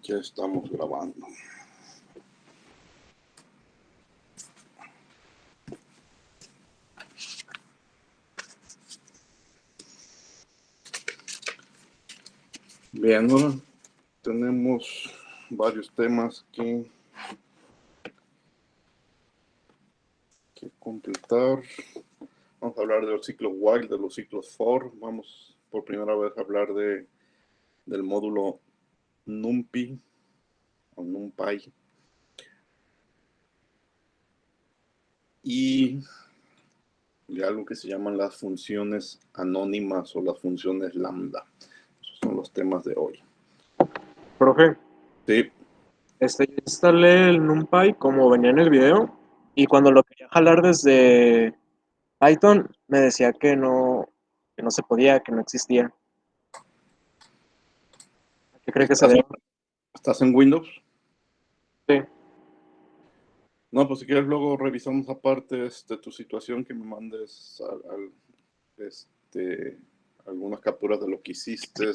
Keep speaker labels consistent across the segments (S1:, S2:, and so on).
S1: Ya estamos grabando. Bien, ahora tenemos varios temas que completar. Vamos a hablar de los ciclos while, de los ciclos for. Vamos por primera vez a hablar del módulo NumPy o NumPy. Y de algo que se llaman las funciones anónimas o las funciones lambda. Esos son los temas de hoy.
S2: Profe,
S1: Sí.
S2: yo instalé el NumPy como venía en el video y cuando lo quería jalar desde Python me decía que no se podía, que no existía. ¿Qué cree que se debe?
S1: ¿Estás en Windows?
S2: Sí.
S1: No, pues si quieres luego revisamos aparte tu situación, que me mandes algunas capturas de lo que hiciste,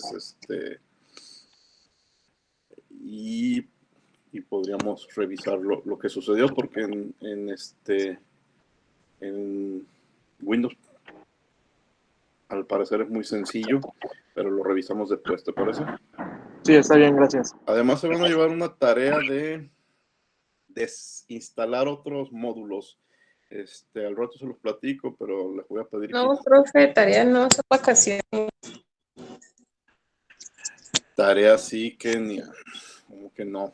S1: y podríamos revisar lo que sucedió, porque en Windows al parecer es muy sencillo, pero lo revisamos después, ¿te parece?
S2: Sí, está bien, gracias.
S1: Además se van a llevar una tarea de desinstalar otros módulos. Al rato se los platico, pero les voy a pedir.
S3: No, profe, tarea no, son vacaciones.
S1: Tarea sí, Kenia. Como que no.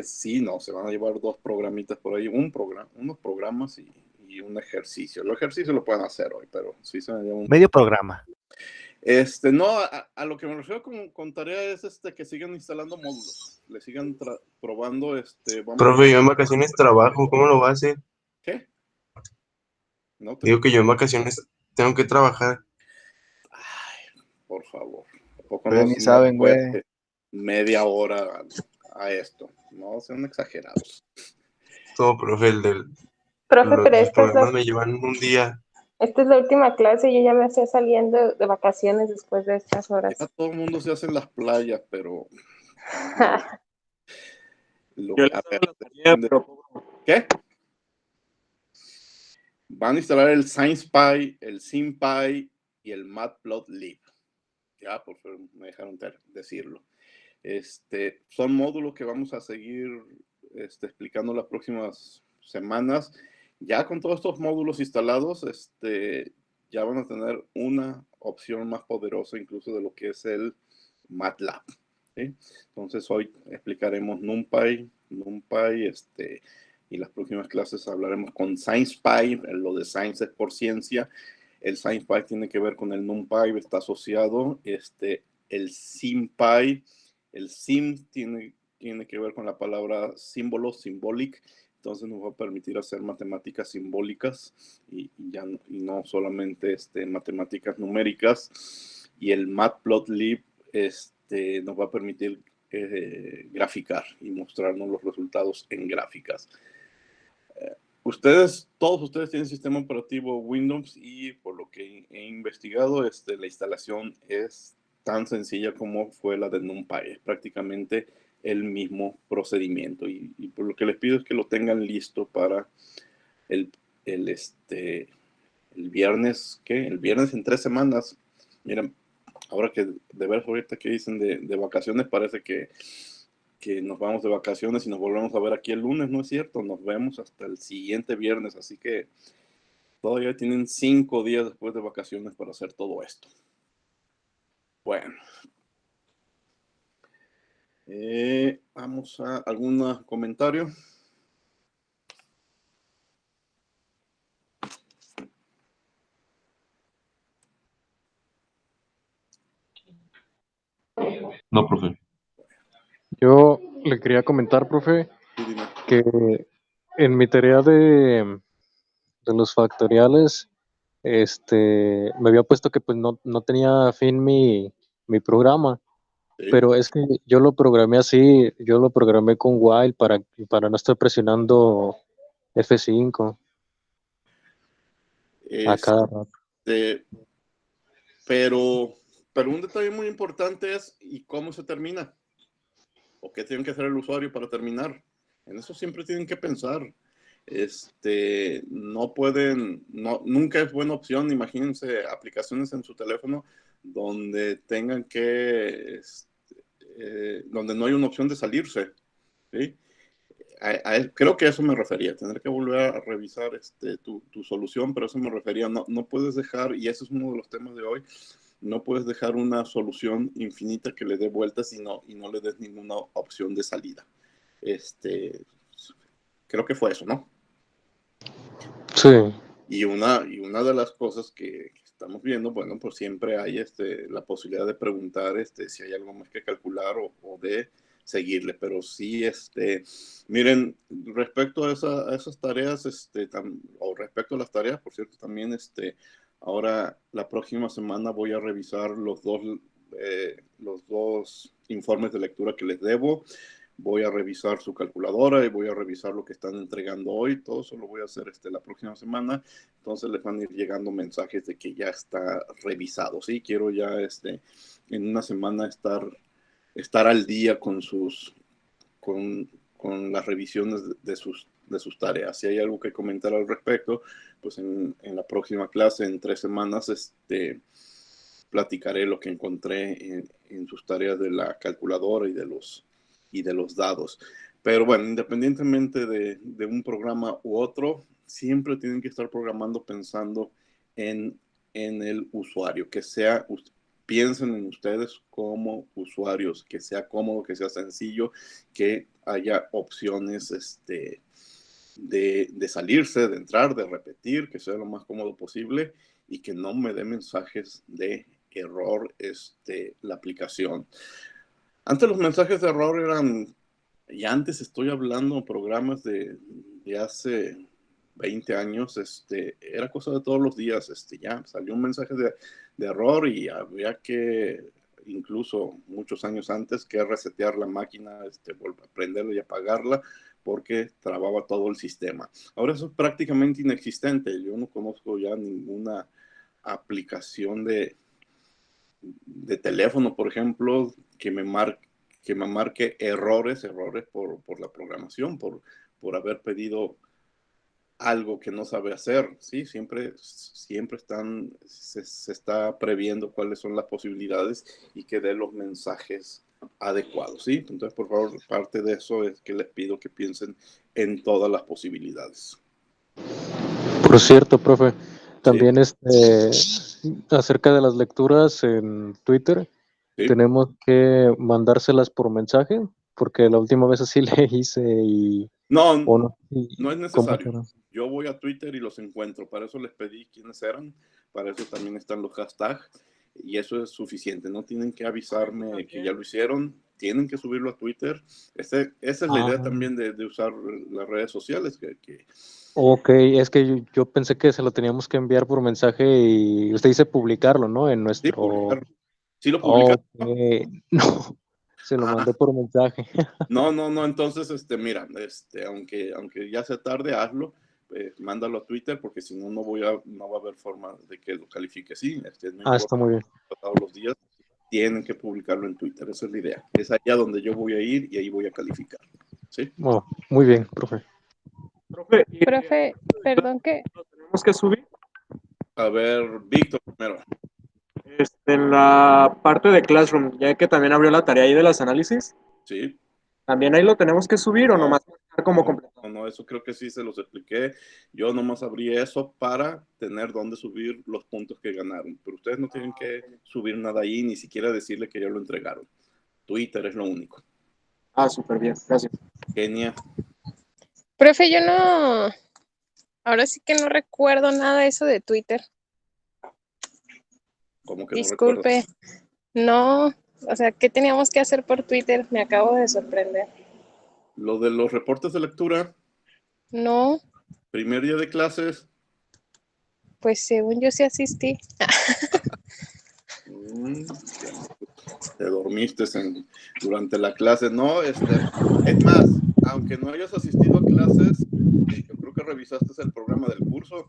S1: Sí, no, se van a llevar dos programitas por ahí, unos programas y un ejercicio. El ejercicio lo pueden hacer hoy, pero sí se van a llevar
S4: medio programa.
S1: No, a lo que me refiero con tarea es que sigan instalando módulos, le sigan probando.
S5: Profe, yo en vacaciones trabajo, ¿cómo lo va a hacer?
S1: ¿Qué? No te...
S5: Digo que yo en vacaciones tengo que trabajar.
S1: Ay, por favor.
S4: Ustedes ni saben, güey.
S1: Media hora a esto. No sean exagerados.
S5: Todo, profe,
S3: Profe, pero
S5: los programas me llevan un día.
S3: esta es la última clase y yo ya me estoy saliendo de vacaciones después de estas horas.
S1: Ya todo el mundo se hace en las playas, pero... ¿Qué? Van a instalar el SciencePy, el SymPy y el Matplotlib. Ya, por favor, me dejaron decirlo. Son módulos que vamos a seguir explicando las próximas semanas. Ya con todos estos módulos instalados, ya van a tener una opción más poderosa incluso de lo que es el MATLAB. ¿Sí? Entonces hoy explicaremos NumPy, y las próximas clases hablaremos con SciencePy. Lo de Science es por ciencia. El SciencePy tiene que ver con el NumPy, está asociado. El SymPy, el sim tiene que ver con la palabra símbolo, symbolic. Entonces nos va a permitir hacer matemáticas simbólicas y no solamente matemáticas numéricas. Y el Matplotlib nos va a permitir graficar y mostrarnos los resultados en gráficas. Todos ustedes tienen sistema operativo Windows y por lo que he investigado, la instalación es tan sencilla como fue la de NumPy. Es prácticamente el mismo procedimiento y por lo que les pido es que lo tengan listo para el viernes, ¿qué? El viernes en 3 semanas. Miren, ahora que de ver ahorita que dicen de vacaciones, parece que nos vamos de vacaciones y nos volvemos a ver aquí el lunes. No es cierto, nos vemos hasta el siguiente viernes, así que todavía tienen 5 días después de vacaciones para hacer todo esto. Bueno, vamos a algún comentario.
S5: No, profe.
S6: Yo le quería comentar, profe, que en mi tarea de los factoriales, me había puesto que pues no tenía fin mi programa,
S1: Sí.
S6: pero es que yo lo programé así, yo lo programé con while para no estar presionando F5 a cada rato.
S1: Pero Pero un detalle muy importante es ¿y cómo se termina? ¿O qué tiene que hacer el usuario para terminar? En eso siempre tienen que pensar. No pueden, nunca es buena opción. Imagínense aplicaciones en su teléfono donde tengan que, donde no hay una opción de salirse, ¿sí? Creo que a eso me refería, tener que volver a revisar tu solución, pero eso me refería, no puedes dejar, y ese es uno de los temas de hoy, no puedes dejar una solución infinita que le dé vueltas y no le des ninguna opción de salida. Creo que fue eso, ¿no?
S6: Sí.
S1: Y una de las cosas que estamos viendo, bueno, pues siempre hay la posibilidad de preguntar si hay algo más que calcular o de seguirle, pero sí, miren, respecto a esas tareas, o respecto a las tareas, por cierto, también, ahora la próxima semana voy a revisar los dos informes de lectura que les debo. Voy a revisar su calculadora y voy a revisar lo que están entregando hoy. Todo eso lo voy a hacer la próxima semana. Entonces les van a ir llegando mensajes de que ya está revisado. Sí, quiero ya en una semana estar al día con las revisiones de sus tareas. Si hay algo que comentar al respecto, pues en la próxima clase, en 3 semanas, platicaré lo que encontré en sus tareas de la calculadora y de los dados. Pero bueno, independientemente de un programa u otro, siempre tienen que estar programando pensando en el usuario, piensen en ustedes como usuarios, que sea cómodo, que sea sencillo, que haya opciones de salirse, de entrar, de repetir, que sea lo más cómodo posible y que no me dé mensajes de error la aplicación. Antes los mensajes de error eran, y antes estoy hablando programas de hace 20 años, era cosa de todos los días, ya salió un mensaje de error y había que, incluso muchos años antes, que resetear la máquina, prenderla y apagarla porque trababa todo el sistema. Ahora eso es prácticamente inexistente. Yo no conozco ya ninguna aplicación de teléfono, por ejemplo, que me marque errores por la programación, por haber pedido algo que no sabe hacer, ¿sí? Siempre se está previendo cuáles son las posibilidades y que dé los mensajes adecuados, ¿sí? Entonces, por favor, parte de eso es que les pido que piensen en todas las posibilidades.
S6: Por cierto, profe, también acerca de las lecturas en Twitter,
S1: ¿Sí?
S6: tenemos que mandárselas por mensaje, porque la última vez así le hice y...
S1: No
S6: no
S1: es necesario. Yo voy a Twitter y los encuentro. Para eso les pedí quiénes eran. Para eso también están los hashtags. Y eso es suficiente. No tienen que avisarme que ya lo hicieron. Tienen que subirlo a Twitter. Esa es la idea también de usar las redes sociales.
S6: Ok, es que yo pensé que se lo teníamos que enviar por mensaje y usted dice publicarlo, ¿no? En nuestro...
S1: Sí, publicarlo. ¿Sí lo publicaron?
S6: Okay. No, se lo mandé por mensaje.
S1: No. Entonces, mira, aunque ya sea tarde, hazlo. Mándalo a Twitter porque si no, no va a haber forma de que lo califique así. No
S6: Está muy bien.
S1: Todos los días tienen que publicarlo en Twitter. Esa es la idea. Es allá donde yo voy a ir y ahí voy a calificar. ¿Sí?
S6: Oh, muy bien, profe.
S3: Profe, perdón que...
S2: ¿Lo tenemos que subir?
S1: A ver, Víctor primero.
S2: En la parte de Classroom, ya que también abrió la tarea ahí de los análisis.
S1: Sí.
S2: ¿También ahí lo tenemos que subir o nomás como completado?
S1: No, eso creo que sí se los expliqué. Yo nomás abrí eso para tener dónde subir los puntos que ganaron. Pero ustedes no tienen que subir nada ahí, ni siquiera decirle que ya lo entregaron. Twitter es lo único.
S2: Súper bien, gracias.
S1: Kenia.
S3: Profe, yo no... Ahora sí que no recuerdo nada de eso de Twitter.
S1: ¿Cómo que
S3: Disculpe. No, o sea, ¿qué teníamos que hacer por Twitter? Me acabo de sorprender.
S1: Lo de los reportes de lectura.
S3: No.
S1: Primer día de clases.
S3: Pues según yo sí asistí.
S1: Te dormiste durante la clase. No, es más, aunque no hayas asistido a clases, yo creo que revisaste el programa del curso.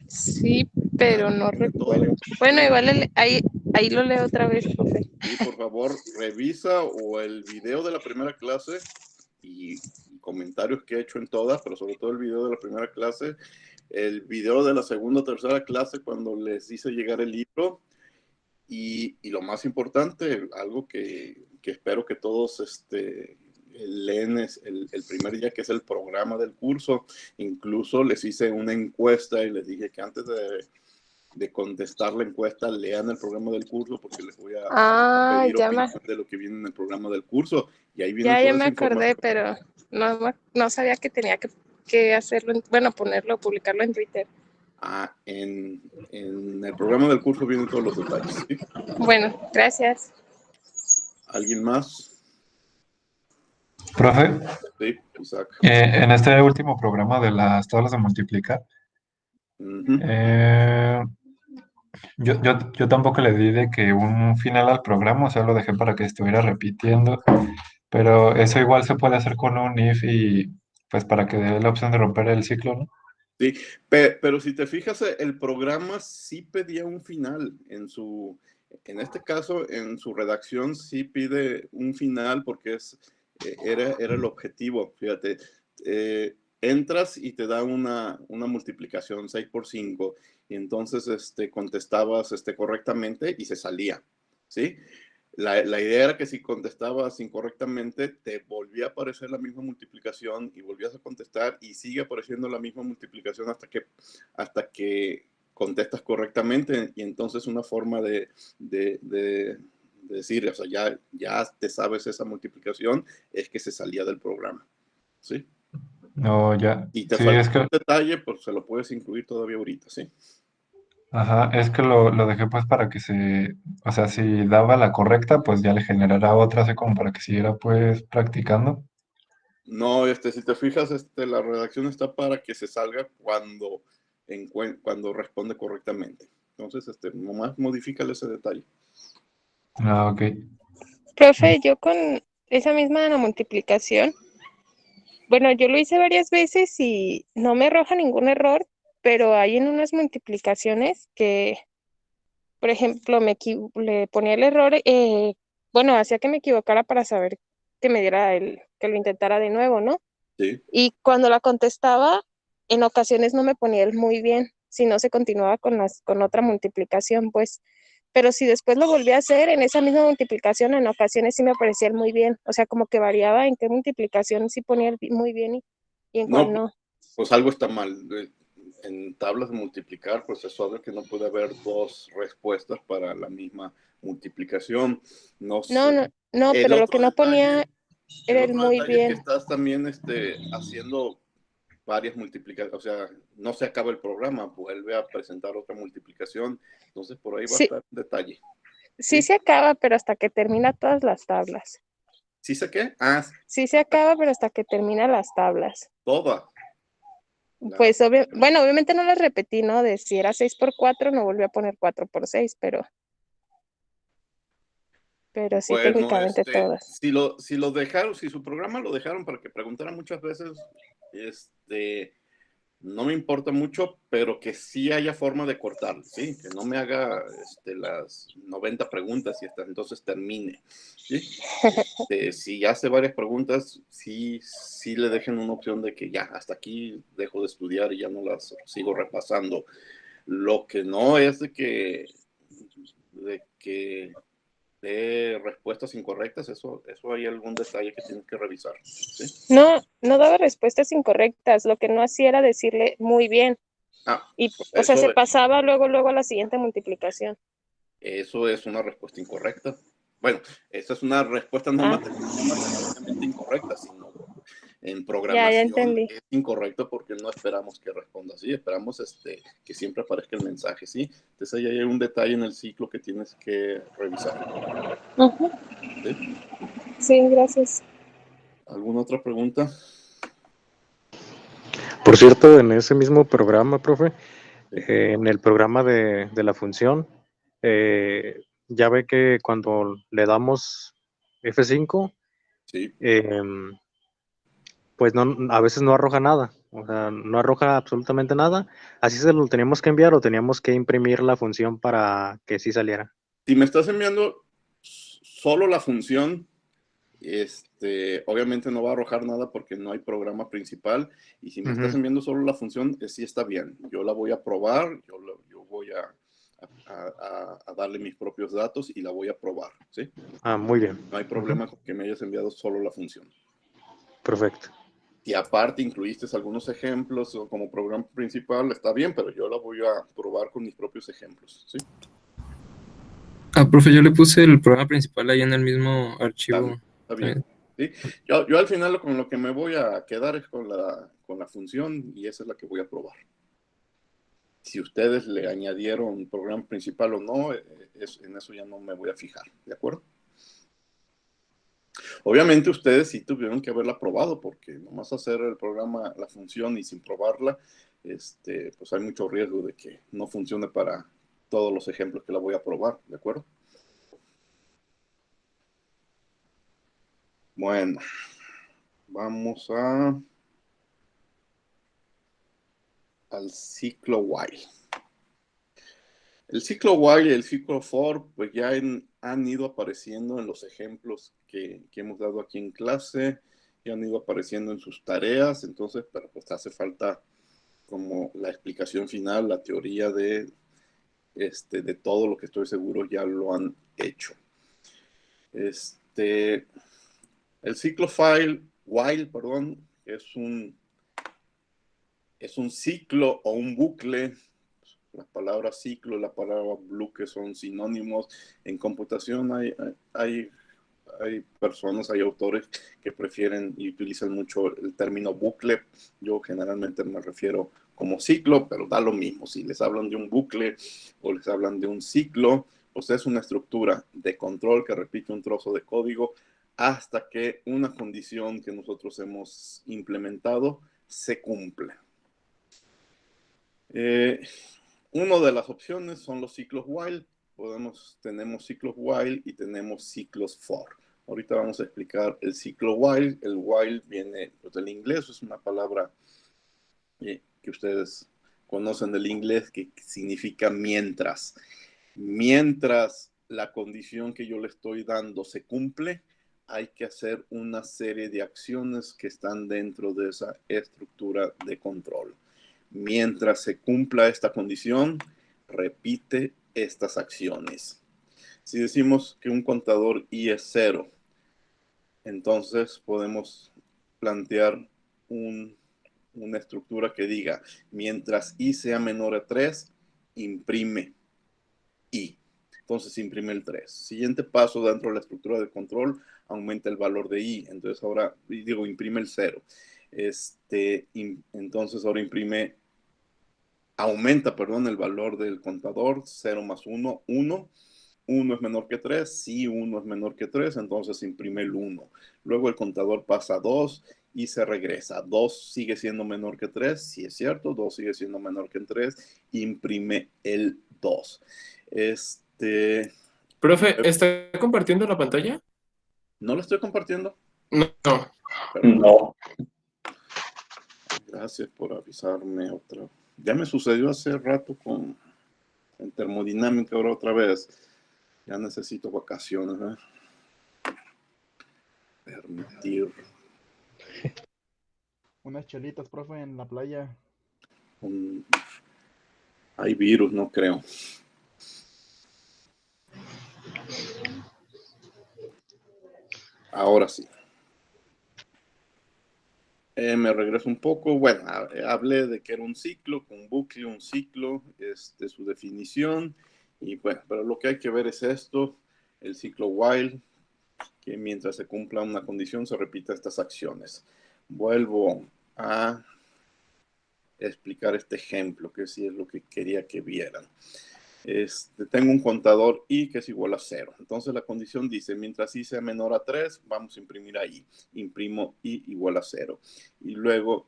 S3: Sí, pero no recuerdo. Bueno, igual ahí Ahí lo leo otra vez, profe.
S1: Y por favor, revisa o el video de la primera clase y comentarios que he hecho en todas, pero sobre todo el video de la primera clase, el video de la segunda o tercera clase cuando les hice llegar el libro y lo más importante, algo que espero que todos leen es el primer día, que es el programa del curso. Incluso les hice una encuesta y les dije que antes de contestar la encuesta, lean el programa del curso, porque les voy a pedir opinión de lo que viene en el programa del curso. Y ahí viene
S3: ya me acordé, pero no sabía que tenía que hacerlo, ponerlo, publicarlo en Twitter.
S1: En el programa del curso vienen todos los detalles, ¿sí?
S3: Bueno, gracias.
S1: ¿Alguien más?
S7: Profe,
S1: Sí, Isaac.
S7: en este último programa de las tablas de multiplicar, yo tampoco le di de que un final al programa, o sea, lo dejé para que estuviera repitiendo, pero eso igual se puede hacer con un if y pues para que dé la opción de romper el ciclo, ¿no?
S1: Sí, pero si te fijas, el programa sí pedía un final en este caso, en su redacción sí pide un final porque era el objetivo. Fíjate, entras y te da una multiplicación 6 por 5 y entonces contestabas correctamente y se salía, ¿sí? La idea era que si contestabas incorrectamente, te volvía a aparecer la misma multiplicación y volvías a contestar y sigue apareciendo la misma multiplicación hasta que contestas correctamente. Y entonces una forma de decir, o sea, ya te sabes esa multiplicación, es que se salía del programa, ¿sí?
S7: No, ya.
S1: Y te
S7: Sí,
S1: falta un detalle, pues se lo puedes incluir todavía ahorita, ¿sí?
S7: Ajá, es que lo dejé pues para que o sea, si daba la correcta, pues ya le generara otra, así como para que siguiera pues practicando.
S1: No, si te fijas, la redacción está para que se salga cuando responde correctamente. Entonces, nomás modifícale ese detalle.
S7: Ah, ok.
S3: Profe, yo con esa misma de la multiplicación, bueno, yo lo hice varias veces y no me arroja ningún error, pero hay en unas multiplicaciones que, por ejemplo, le ponía el error, hacía que me equivocara para saber que me diera que lo intentara de nuevo, ¿no?
S1: Sí.
S3: Y cuando la contestaba, en ocasiones no me ponía el muy bien, si no se continuaba con otra multiplicación, pues. Pero si después lo volví a hacer en esa misma multiplicación, en ocasiones sí me aparecía el muy bien. O sea, como que variaba en qué multiplicación sí ponía el muy bien y en cuál no.
S1: Pues algo está mal. En tablas de multiplicar, pues es obvio que no puede haber dos respuestas para la misma multiplicación. No,
S3: pero lo que no ponía era el muy bien.
S1: Es que estás también haciendo varias multiplicaciones, o sea, no se acaba el programa, vuelve a presentar otra multiplicación, entonces por ahí va a estar el detalle.
S3: Sí se acaba, pero hasta que termina todas las tablas.
S1: ¿Sí se qué?
S3: Sí se acaba, pero hasta que termina las tablas.
S1: Todas.
S3: Pues obviamente no las repetí, ¿no? De si era 6 por 4, no volví a poner 4 por 6, pero sí, técnicamente todas.
S1: Si lo dejaron, si su programa lo dejaron para que preguntara muchas veces, no me importa mucho, pero que sí haya forma de cortarlo, ¿sí? Que no me haga las 90 preguntas y hasta entonces termine, ¿sí? Si hace varias preguntas, sí le dejen una opción de que ya, hasta aquí dejo de estudiar y ya no las sigo repasando. Lo que no es de que de respuestas incorrectas, eso hay algún detalle que tienes que revisar, ¿sí?
S3: No daba respuestas incorrectas, lo que no hacía era decirle muy bien. O sea, se pasaba luego a la siguiente multiplicación.
S1: Eso es una respuesta incorrecta. Bueno, esa es una respuesta no matemáticamente incorrecta, sino en programación es incorrecto porque no esperamos que responda así, esperamos que siempre aparezca el mensaje, ¿sí? Entonces ahí hay un detalle en el ciclo que tienes que revisar.
S3: Sí, gracias.
S1: ¿Alguna otra pregunta?
S6: Por cierto, en ese mismo programa, profe, en el programa de la función, ya ve que cuando le damos F5,
S1: sí.
S6: Pues a veces no arroja nada, o sea, no arroja absolutamente nada. Así se lo teníamos que enviar o teníamos que imprimir la función para que sí saliera.
S1: Si me estás enviando solo la función, obviamente no va a arrojar nada porque no hay programa principal. Y si me estás enviando solo la función, sí está bien. Yo la voy a probar, yo voy a darle mis propios datos y la voy a probar, ¿sí?
S6: Muy bien.
S1: No hay problema con que me hayas enviado solo la función.
S6: Perfecto.
S1: Y aparte incluiste algunos ejemplos como programa principal, está bien, pero yo la voy a probar con mis propios ejemplos, ¿sí?
S8: Profe, yo le puse el programa principal ahí en el mismo archivo.
S1: Está bien. ¿Sí? Yo al final con lo que me voy a quedar es con la función y esa es la que voy a probar. Si ustedes le añadieron programa principal o no, en eso ya no me voy a fijar, ¿de acuerdo? Obviamente ustedes sí tuvieron que haberla probado porque nomás hacer el programa, la función y sin probarla, pues hay mucho riesgo de que no funcione para todos los ejemplos que la voy a probar, ¿de acuerdo? Bueno, vamos al ciclo while. El ciclo while y el ciclo for pues ya han ido apareciendo en los ejemplos que hemos dado aquí en clase, y han ido apareciendo en sus tareas, entonces, pero pues hace falta como la explicación final, la teoría de todo lo que estoy seguro ya lo han hecho. El ciclo while, perdón, es un ciclo o un bucle. La palabra ciclo y la palabra bucle son sinónimos. En computación hay personas, hay autores que prefieren y utilizan mucho el término bucle. Yo generalmente me refiero como ciclo, pero da lo mismo. Si les hablan de un bucle o les hablan de un ciclo, pues es una estructura de control que repite un trozo de código hasta que una condición que nosotros hemos implementado se cumple. Una de las opciones son los ciclos while. Tenemos ciclos while y tenemos ciclos for. Ahorita vamos a explicar el ciclo while. El while viene del inglés, es una palabra que ustedes conocen del inglés que significa mientras. Mientras la condición que yo le estoy dando se cumple, hay que hacer una serie de acciones que están dentro de esa estructura de control. Mientras se cumpla esta condición, repite estas acciones. Si decimos que un contador i es 0, entonces podemos plantear una estructura que diga, mientras i sea menor a 3, imprime i. Entonces imprime el 3. Siguiente paso dentro de la estructura de control, aumenta el valor de i. Entonces ahora, imprime el 0. Entonces ahora aumenta el valor del contador, 0 más 1, 1. 1 es menor que 3, si 1 es menor que 3, entonces imprime el 1. Luego el contador pasa a 2 y se regresa. 2 sigue siendo menor que 3, sí es cierto, 2 sigue siendo menor que 3, imprime el 2.
S8: Profe, ¿está compartiendo la pantalla?
S1: ¿No la estoy compartiendo?
S8: No.
S1: Gracias por avisarme otra vez. Ya me sucedió hace rato en termodinámica, ahora otra vez. Ya necesito vacaciones, ¿eh? Permitir.
S9: Unas chelitas, profe, en la playa.
S1: Hay virus, no creo. Ahora sí. Me regreso un poco. Bueno, hablé de que era un ciclo, un bucle, un ciclo, su definición. Y bueno, pero lo que hay que ver es esto, el ciclo while, que mientras se cumpla una condición se repita estas acciones. Vuelvo a explicar este ejemplo, que sí es lo que quería que vieran. Tengo un contador i que es igual a 0. Entonces la condición dice, mientras i sea menor a 3, vamos a imprimir a i. Imprimo i igual a 0. Y luego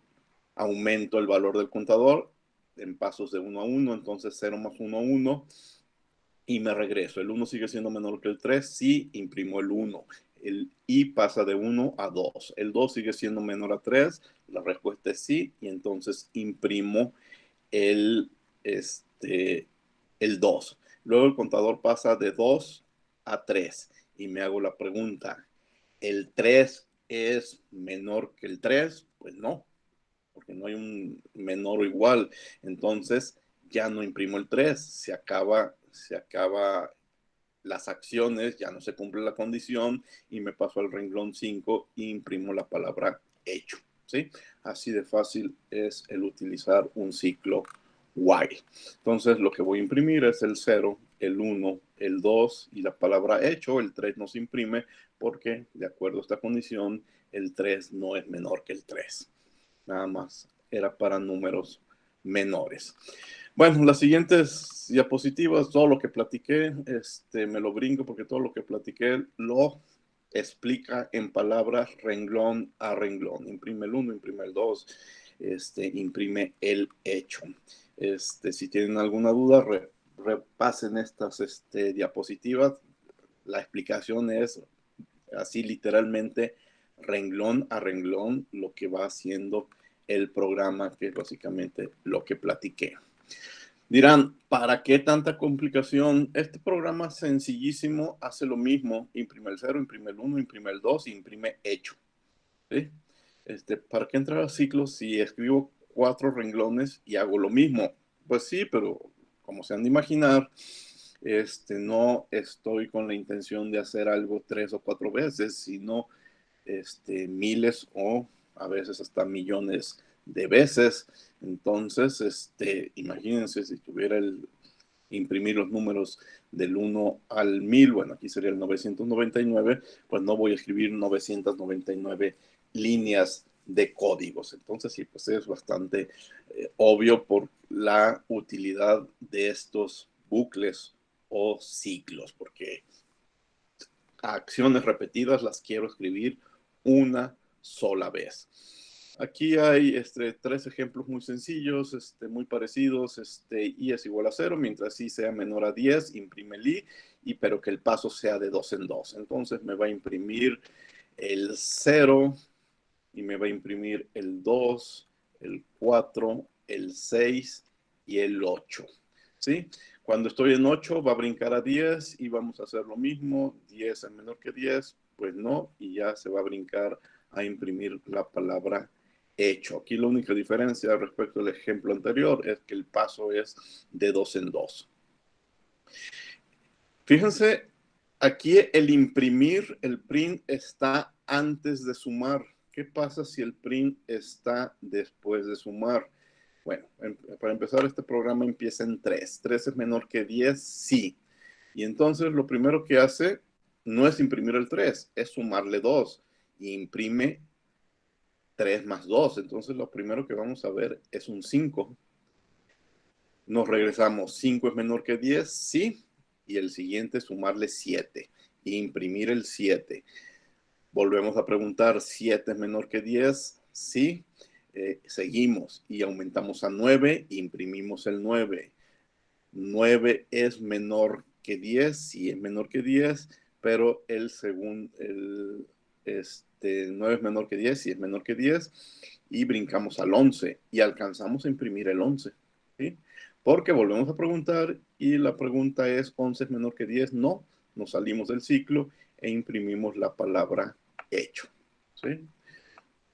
S1: aumento el valor del contador en pasos de 1 a 1. Entonces 0 más 1, 1. Y me regreso. El 1 sigue siendo menor que el 3. Sí, imprimo el 1. El i pasa de 1 a 2. El 2 sigue siendo menor a 3. La respuesta es sí. Y entonces imprimo el 2. Luego el contador pasa de 2 a 3 y me hago la pregunta, ¿el 3 es menor que el 3? Pues no, porque no hay un menor o igual. Entonces ya no imprimo el 3, se acaba las acciones, ya no se cumple la condición y me paso al renglón 5 e imprimo la palabra hecho. ¿Sí? Así de fácil es el utilizar un ciclo while. Entonces lo que voy a imprimir es el 0, el 1, el 2 y la palabra hecho. El 3 no se imprime porque de acuerdo a esta condición el 3 no es menor que el 3. Nada más era para números menores. Bueno, las siguientes diapositivas, todo lo que platiqué, me lo brinco porque todo lo que platiqué lo explica en palabras renglón a renglón. Imprime el 1, imprime el 2, imprime el hecho. Si tienen alguna duda, repasen estas diapositivas. La explicación es así literalmente renglón a renglón lo que va haciendo el programa, que es básicamente lo que platiqué. Dirán, ¿para qué tanta complicación? Este programa sencillísimo hace lo mismo. Imprime el 0, imprime el 1, imprime el 2 y imprime hecho. ¿Sí? ¿Para qué entrar a ciclos si escribo 4 renglones y hago lo mismo? Pues sí, pero como se han de imaginar, no estoy con la intención de hacer algo 3 o 4 veces, sino miles o a veces hasta millones de veces. Entonces, imagínense si tuviera el imprimir los números del 1 al 1000, bueno, aquí sería el 999, pues no voy a escribir 999 líneas de códigos. Entonces, sí, pues es bastante obvio por la utilidad de estos bucles o ciclos, porque acciones repetidas las quiero escribir una sola vez. Aquí hay 3 ejemplos muy sencillos, muy parecidos. I es igual a 0, mientras I sea menor a 10, imprime el I, pero que el paso sea de 2 en 2. Entonces me va a imprimir el 0 y me va a imprimir el 2, el 4, el 6 y el 8. ¿Sí? Cuando estoy en 8 va a brincar a 10 y vamos a hacer lo mismo. 10 es menor que 10, pues no, y ya se va a brincar a imprimir la palabra hecho. Aquí la única diferencia respecto al ejemplo anterior es que el paso es de 2 en 2. Fíjense, aquí el imprimir, el print está antes de sumar. ¿Qué pasa si el print está después de sumar? Bueno, para empezar, este programa empieza en 3. 3 es menor que 10, sí. Y entonces lo primero que hace no es imprimir el 3, es sumarle 2. Y imprime 3 más 2. Entonces lo primero que vamos a ver es un 5. Nos regresamos. 5 es menor que 10, sí. Y el siguiente es sumarle 7. E imprimir el 7. Volvemos a preguntar, 7 es menor que 10, sí. Seguimos y aumentamos a 9, imprimimos el 9. 9 es menor que 10, sí es menor que 10, pero el 9 es menor que 10, sí es menor que 10, y brincamos al 11 y alcanzamos a imprimir el 11, ¿sí? Porque volvemos a preguntar y la pregunta es, ¿11 es menor que 10? No, nos salimos del ciclo e imprimimos la palabra hecho, ¿sí?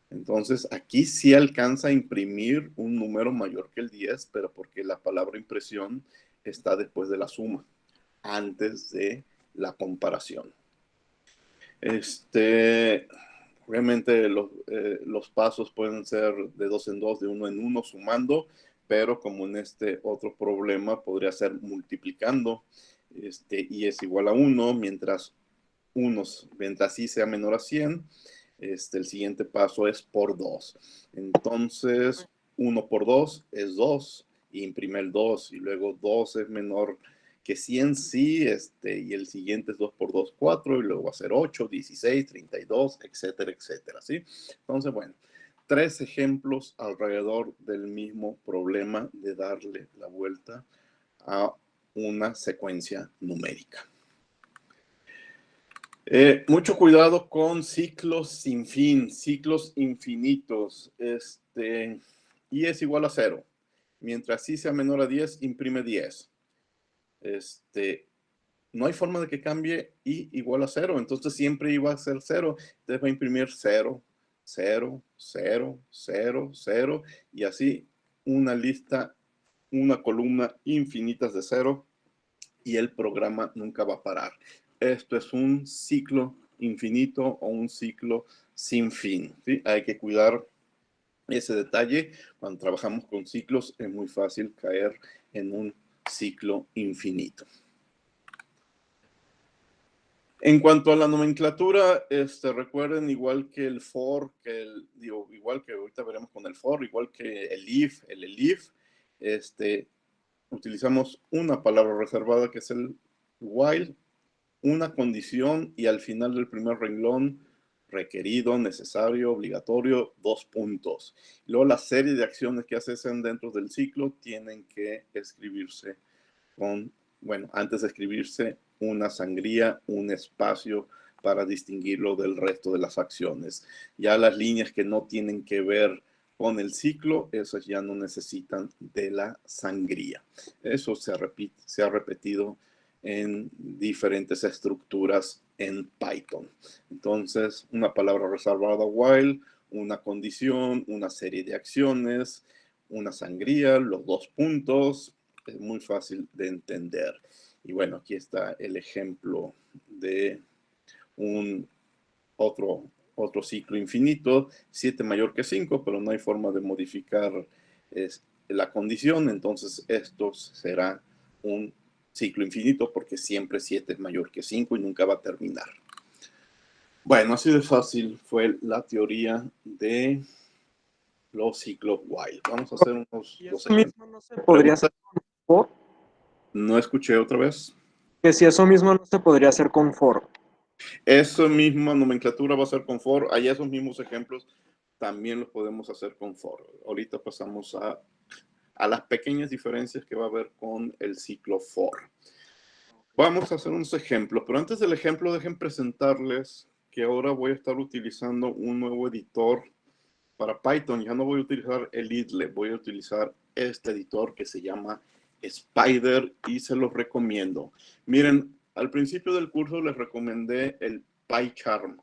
S1: Entonces, aquí sí alcanza a imprimir un número mayor que el 10, pero porque la palabra impresión está después de la suma, antes de la comparación. Obviamente los pasos pueden ser de 2 en 2, de 1 en 1, sumando, pero como en este otro problema podría ser multiplicando. I es igual a 1, mientras I sea menor a 100, el siguiente paso es por 2. Entonces, 1 por 2 es 2, y imprime el 2, y luego 2 es menor que 100, sí, y el siguiente es 2 por 2, 4, y luego va a ser 8, 16, 32, etcétera, etcétera, ¿sí? Entonces, bueno, 3 ejemplos alrededor del mismo problema de darle la vuelta a una secuencia numérica. Mucho cuidado con ciclos sin fin, ciclos infinitos. I es igual a 0. Mientras I sea menor a 10, imprime 10. no hay forma de que cambie i igual a 0, entonces siempre iba a ser 0, entonces va a imprimir 0, 0, 0, 0, 0, y así una lista, una columna infinitas de 0, y el programa nunca va a parar. Esto es un ciclo infinito o un ciclo sin fin, ¿sí? Hay que cuidar ese detalle. Cuando trabajamos con ciclos es muy fácil caer en un ciclo infinito. En cuanto a la nomenclatura, recuerden, igual que el for, igual que ahorita veremos con el for, igual que el if, el elif, utilizamos una palabra reservada que es el while, una condición y al final del primer renglón, requerido, necesario, obligatorio, 2 puntos. Luego la serie de acciones que hacen dentro del ciclo tienen que escribirse con, bueno, antes de escribirse una sangría, un espacio para distinguirlo del resto de las acciones. Ya las líneas que no tienen que ver con el ciclo, esas ya no necesitan de la sangría. Eso se ha repetido en diferentes estructuras en Python. Entonces, una palabra reservada while, una condición, una serie de acciones, una sangría, los 2 puntos. Es muy fácil de entender. Y bueno, aquí está el ejemplo de otro ciclo infinito, 7 mayor que 5, pero no hay forma de modificar la condición, entonces esto será un ciclo infinito porque siempre 7 es mayor que 5 y nunca va a terminar. Bueno, así de fácil fue la teoría de los ciclos while. Vamos a hacer unos
S2: ¿Y
S1: dos
S2: eso
S1: ejemplos.
S2: mismo no se podría hacer con for?
S1: No escuché otra vez.
S2: Que si eso mismo no se podría hacer con for.
S1: Esa misma nomenclatura va a ser con for. Allá esos mismos ejemplos también los podemos hacer con for. Ahorita pasamos a las pequeñas diferencias que va a haber con el ciclo for. Vamos a hacer unos ejemplos, pero antes del ejemplo dejen presentarles que ahora voy a estar utilizando un nuevo editor para Python. Ya no voy a utilizar el idle, voy a utilizar este editor que se llama Spyder y se los recomiendo. Miren, al principio del curso les recomendé el PyCharm,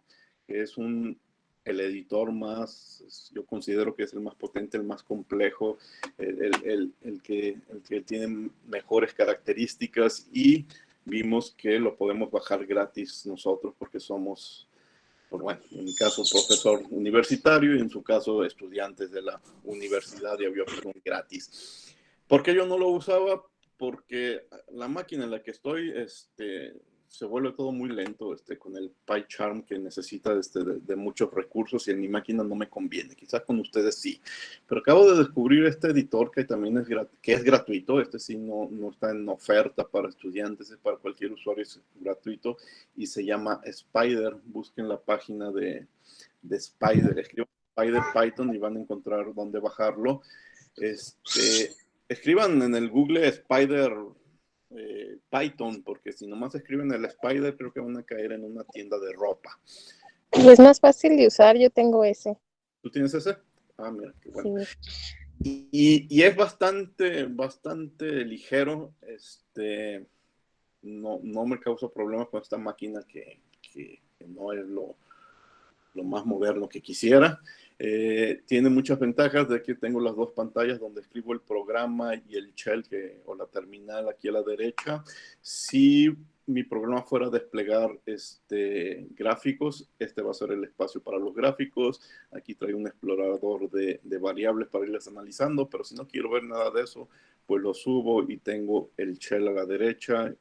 S1: que es el editor más, yo considero que es el más potente, el más complejo, el que tiene mejores características, y vimos que lo podemos bajar gratis nosotros porque somos, bueno, en mi caso profesor universitario y en su caso estudiantes de la universidad y había opción gratis. ¿Por qué yo no lo usaba? Porque la máquina en la que estoy se vuelve todo muy lento con el PyCharm, que necesita de muchos recursos, y en mi máquina no me conviene. Quizás con ustedes sí. Pero acabo de descubrir este editor que también es gratuito. Sí no está en oferta para estudiantes, es para cualquier usuario, es gratuito y se llama Spyder. Busquen la página de Spyder, escriban Spyder Python y van a encontrar dónde bajarlo. Escriban en el Google Spyder Python, porque si nomás escriben el Spyder creo que van a caer en una tienda de ropa.
S3: Y es más fácil de usar, yo tengo ese.
S1: ¿Tú tienes ese? Ah, mira, qué bueno.
S3: Sí.
S1: Y es bastante ligero. No me causa problemas con esta máquina que no es lo más moderno que quisiera. Tiene muchas ventajas de que tengo las dos pantallas donde escribo el programa y el shell o la terminal aquí a la derecha. Si mi programa fuera a desplegar gráficos, va a ser el espacio para los gráficos. Aquí trae un explorador de variables para irlas analizando, pero si no quiero ver nada de eso, pues lo subo y tengo el shell a la derecha,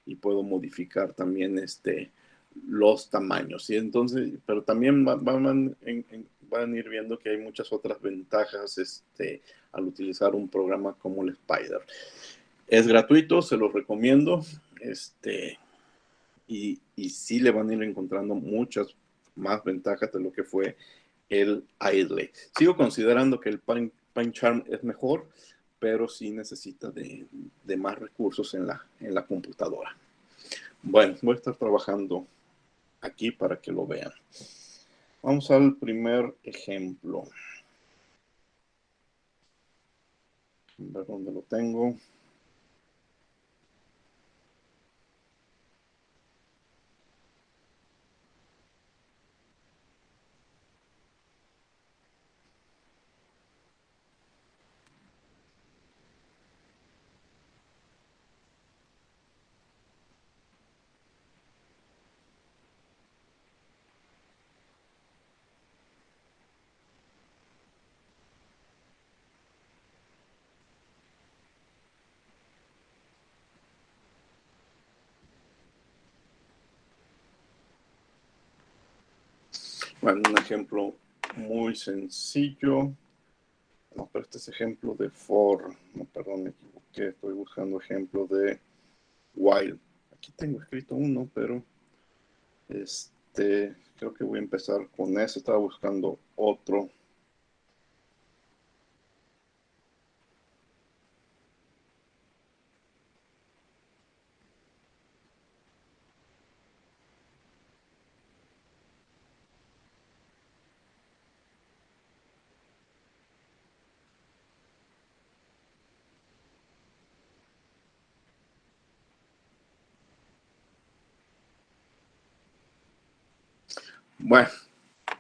S1: y puedo modificar también los tamaños, y entonces, pero también van a ir viendo que hay muchas otras ventajas al utilizar un programa como el Spyder. Es gratuito, se los recomiendo, y sí le van a ir encontrando muchas más ventajas de lo que fue el idle. Sigo considerando que el PyCharm es mejor, pero sí necesita de más recursos en la computadora. Bueno, voy a estar trabajando aquí para que lo vean. Vamos al primer ejemplo. A ver dónde lo tengo. Bueno, un ejemplo muy sencillo. No, pero este es ejemplo de for. No, perdón, me equivoqué. Estoy buscando ejemplo de while. Aquí tengo escrito uno, pero creo que voy a empezar con ese. Estaba buscando otro. Bueno,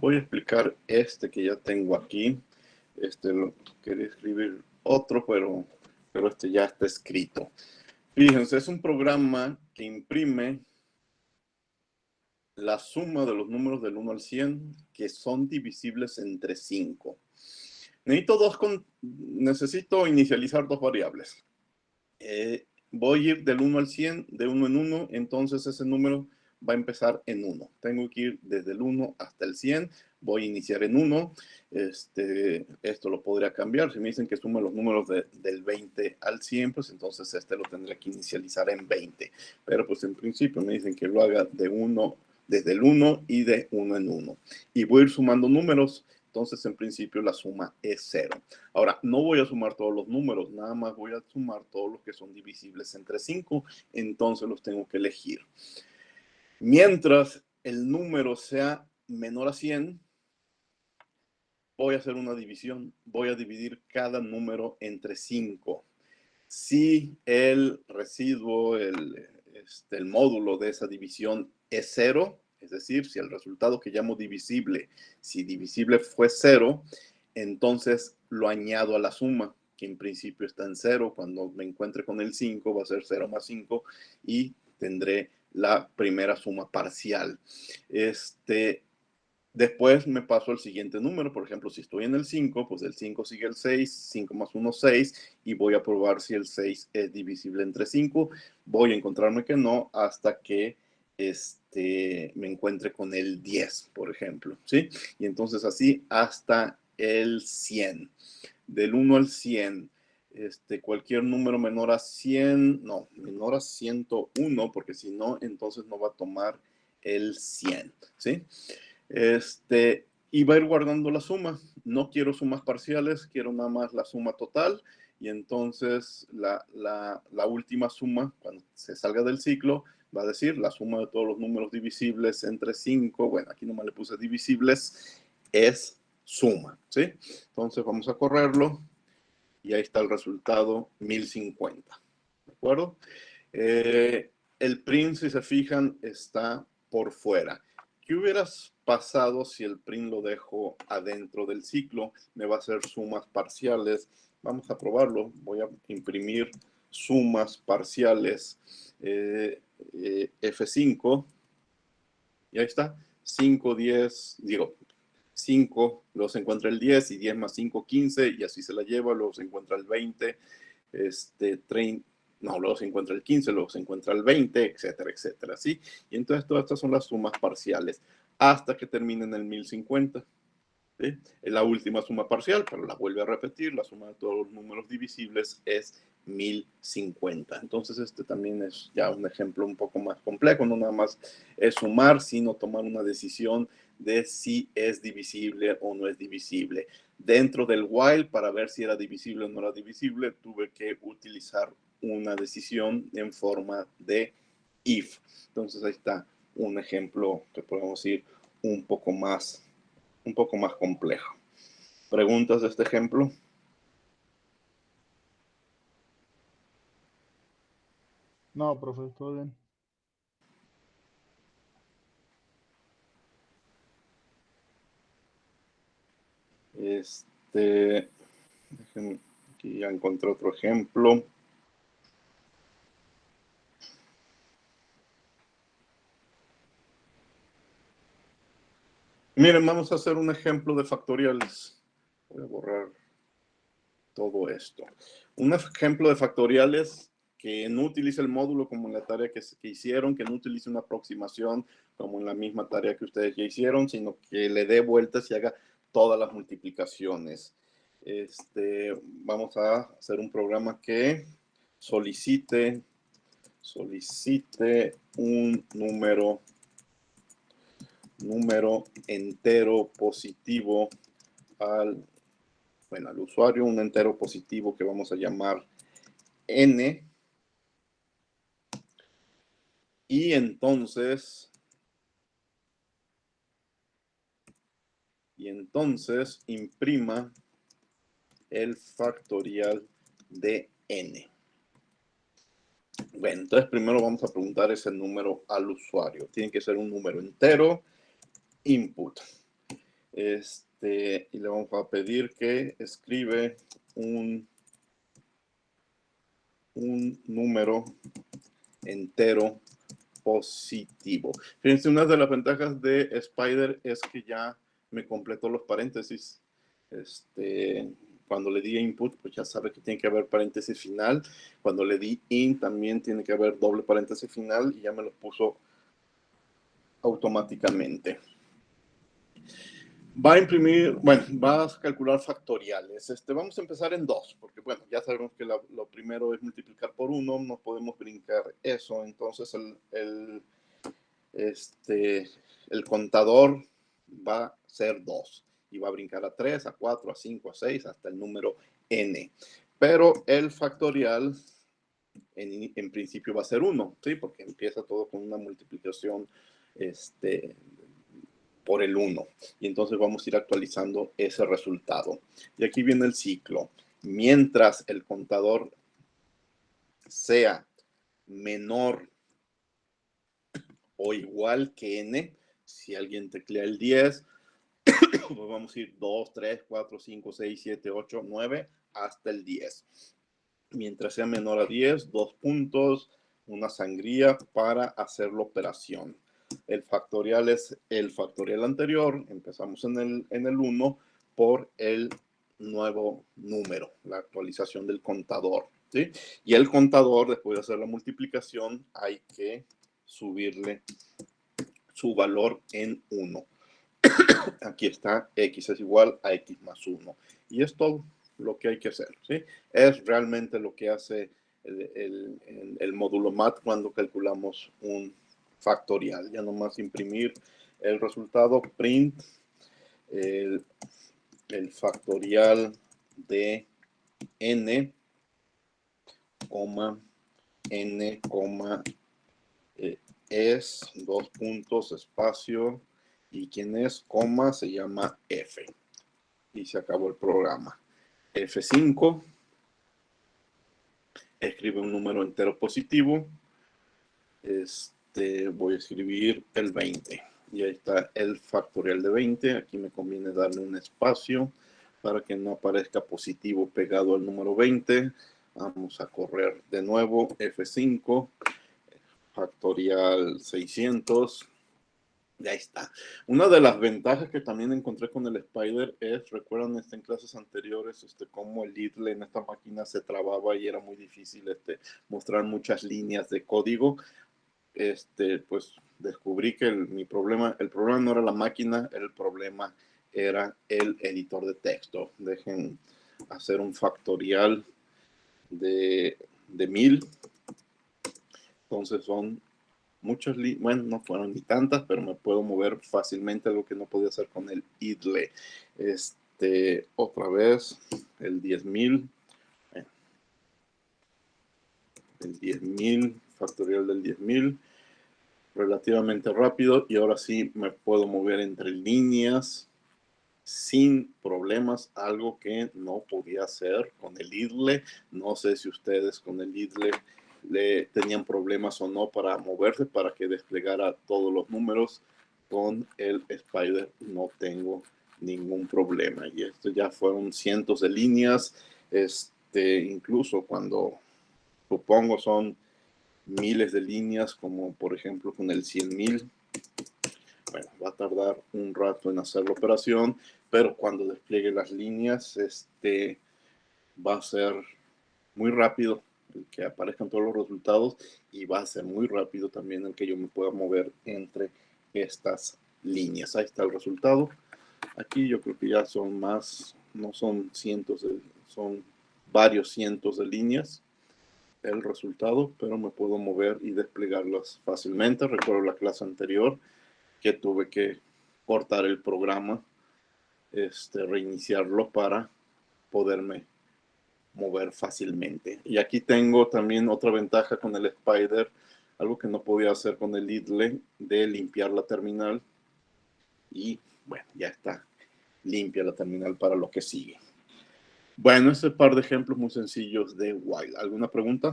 S1: voy a explicar este que ya tengo aquí. Lo quería escribir otro, pero este ya está escrito. Fíjense, es un programa que imprime la suma de los números del 1 al 100 que son divisibles entre 5. Necesito inicializar dos variables. Voy a ir del 1 al 100, de 1 en 1, entonces ese número va a empezar en 1. Tengo que ir desde el 1 hasta el 100, voy a iniciar en 1. Esto lo podría cambiar. Si me dicen que sume los números del 20 al 100, pues entonces lo tendría que inicializar en 20. Pero pues en principio me dicen que lo haga desde el 1 y de 1 en 1. Y voy a ir sumando números. Entonces, en principio, la suma es 0. Ahora, no voy a sumar todos los números, nada más voy a sumar todos los que son divisibles entre 5, entonces los tengo que elegir. Mientras el número sea menor a 100, voy a hacer una división, voy a dividir cada número entre 5. Si el residuo, el módulo de esa división es 0, es decir, si el resultado que llamo divisible, si divisible fue 0, entonces lo añado a la suma, que en principio está en 0. Cuando me encuentre con el 5, va a ser 0 más 5 y tendré la primera suma parcial. Después me paso al siguiente número. Por ejemplo, si estoy en el 5, pues del 5 sigue el 6, 5 más 1, 6, y voy a probar si el 6 es divisible entre 5. Voy a encontrarme que no hasta que me encuentre con el 10, por ejemplo, ¿sí? Y entonces así hasta el 100. Del 1 al 100, cualquier número menor a 100, no, menor a 101, porque si no, entonces no va a tomar el 100, ¿sí? Y va a ir guardando la suma. No quiero sumas parciales, quiero nada más la suma total. Y entonces la última suma, cuando se salga del ciclo, va a decir la suma de todos los números divisibles entre 5. Bueno, aquí nomás le puse divisibles, es suma, ¿sí? Entonces vamos a correrlo. Y ahí está el resultado, 1050. ¿De acuerdo? El print, si se fijan, está por fuera. ¿Qué hubieras pasado si el print lo dejo adentro del ciclo? Me va a hacer sumas parciales. Vamos a probarlo. Voy a imprimir sumas parciales F5. Y ahí está. 5, 10, digo, 5, luego se encuentra el 10 y 10 más 5, 15 y así se la lleva, luego se encuentra el 20, 30, no, luego se encuentra el 15, luego se encuentra el 20, etcétera, etcétera, ¿sí? Y entonces todas estas son las sumas parciales hasta que terminen el 1050. ¿Sí? Es la última suma parcial, pero la vuelve a repetir, la suma de todos los números divisibles es 1050. Entonces también es ya un ejemplo un poco más complejo, no nada más es sumar, sino tomar una decisión de si es divisible o no es divisible. Dentro del while, para ver si era divisible o no era divisible, tuve que utilizar una decisión en forma de if. Entonces ahí está un ejemplo que podemos ir un poco más complejo. ¿Preguntas de este ejemplo?
S9: No, profe, todo bien.
S1: Aquí ya encontré otro ejemplo. Miren, vamos a hacer un ejemplo de factoriales. Voy a borrar todo esto. Un ejemplo de factoriales que no utilice el módulo como en la tarea que hicieron, que no utilice una aproximación como en la misma tarea que ustedes ya hicieron, sino que le dé vueltas y haga todas las multiplicaciones. Vamos a hacer un programa que solicite un número entero positivo al usuario, un entero positivo que vamos a llamar n, y entonces imprima el factorial de n. Bueno, entonces primero vamos a preguntar ese número al usuario. Tiene que ser un número entero, input. Y le vamos a pedir que escribe un número entero positivo. Fíjense, una de las ventajas de Spider es que ya me completó los paréntesis. Cuando le di input, pues ya sabe que tiene que haber paréntesis final. Cuando le di in, también tiene que haber doble paréntesis final y ya me lo puso automáticamente. Va a imprimir, bueno, va a calcular factoriales. Vamos a empezar en 2, porque bueno, ya sabemos que lo primero es multiplicar por 1, no podemos brincar eso. Entonces el contador va a ser 2 y va a brincar a 3, a 4, a 5, a 6, hasta el número n. Pero el factorial en principio va a ser 1, ¿sí? Porque empieza todo con una multiplicación por el 1. Y entonces vamos a ir actualizando ese resultado. Y aquí viene el ciclo. Mientras el contador sea menor o igual que n, si alguien teclea el 10, pues vamos a ir 2, 3, 4, 5, 6, 7, 8, 9, hasta el 10. Mientras sea menor a 10, 2 puntos, una sangría para hacer la operación. El factorial es el factorial anterior. Empezamos en el 1 por el nuevo número, la actualización del contador, ¿sí? Y el contador, después de hacer la multiplicación, hay que subirle su valor en 1. Aquí está, x es igual a x más 1. Y es todo lo que hay que hacer, ¿sí? Es realmente lo que hace el módulo MAT cuando calculamos un factorial. Ya nomás imprimir el resultado, print el factorial de n, es, 2 puntos, espacio, y quien es, coma, se llama f. Y se acabó el programa. F5, escribe un número entero positivo. Voy a escribir el 20. Y ahí está el factorial de 20. Aquí me conviene darle un espacio para que no aparezca positivo pegado al número 20. Vamos a correr de nuevo. F5, factorial 600. Ya está. Una de las ventajas que también encontré con el Spider es, recuerdan en clases anteriores, cómo el idle en esta máquina se trababa y era muy difícil mostrar muchas líneas de código. Pues descubrí que el problema no era la máquina, el problema era el editor de texto. Dejen hacer un factorial de 1000. Entonces son muchas líneas, bueno, no fueron ni tantas, pero me puedo mover fácilmente, algo que no podía hacer con el idle. Otra vez, el 10,000. El 10,000, factorial del 10,000. Relativamente rápido, y ahora sí me puedo mover entre líneas sin problemas, algo que no podía hacer con el idle. No sé si ustedes con el idle le tenían problemas o no para moverse, para que desplegara todos los números. Con el Spider no tengo ningún problema, y esto ya fueron cientos de líneas. Incluso cuando supongo son miles de líneas, como por ejemplo con el 100,000. Bueno, va a tardar un rato en hacer la operación, pero cuando despliegue las líneas, va a ser muy rápido el que aparezcan todos los resultados, y va a ser muy rápido también el que yo me pueda mover entre estas líneas. Ahí está el resultado. Aquí yo creo que ya son más, no son cientos, son varios cientos de líneas el resultado, pero me puedo mover y desplegarlas fácilmente. Recuerdo la clase anterior que tuve que cortar el programa, reiniciarlo para poderme mover fácilmente. Y aquí tengo también otra ventaja con el Spider, algo que no podía hacer con el idle, de limpiar la terminal. Y bueno, ya está limpia la terminal para lo que sigue. Bueno, este par de ejemplos muy sencillos de while. ¿Alguna pregunta?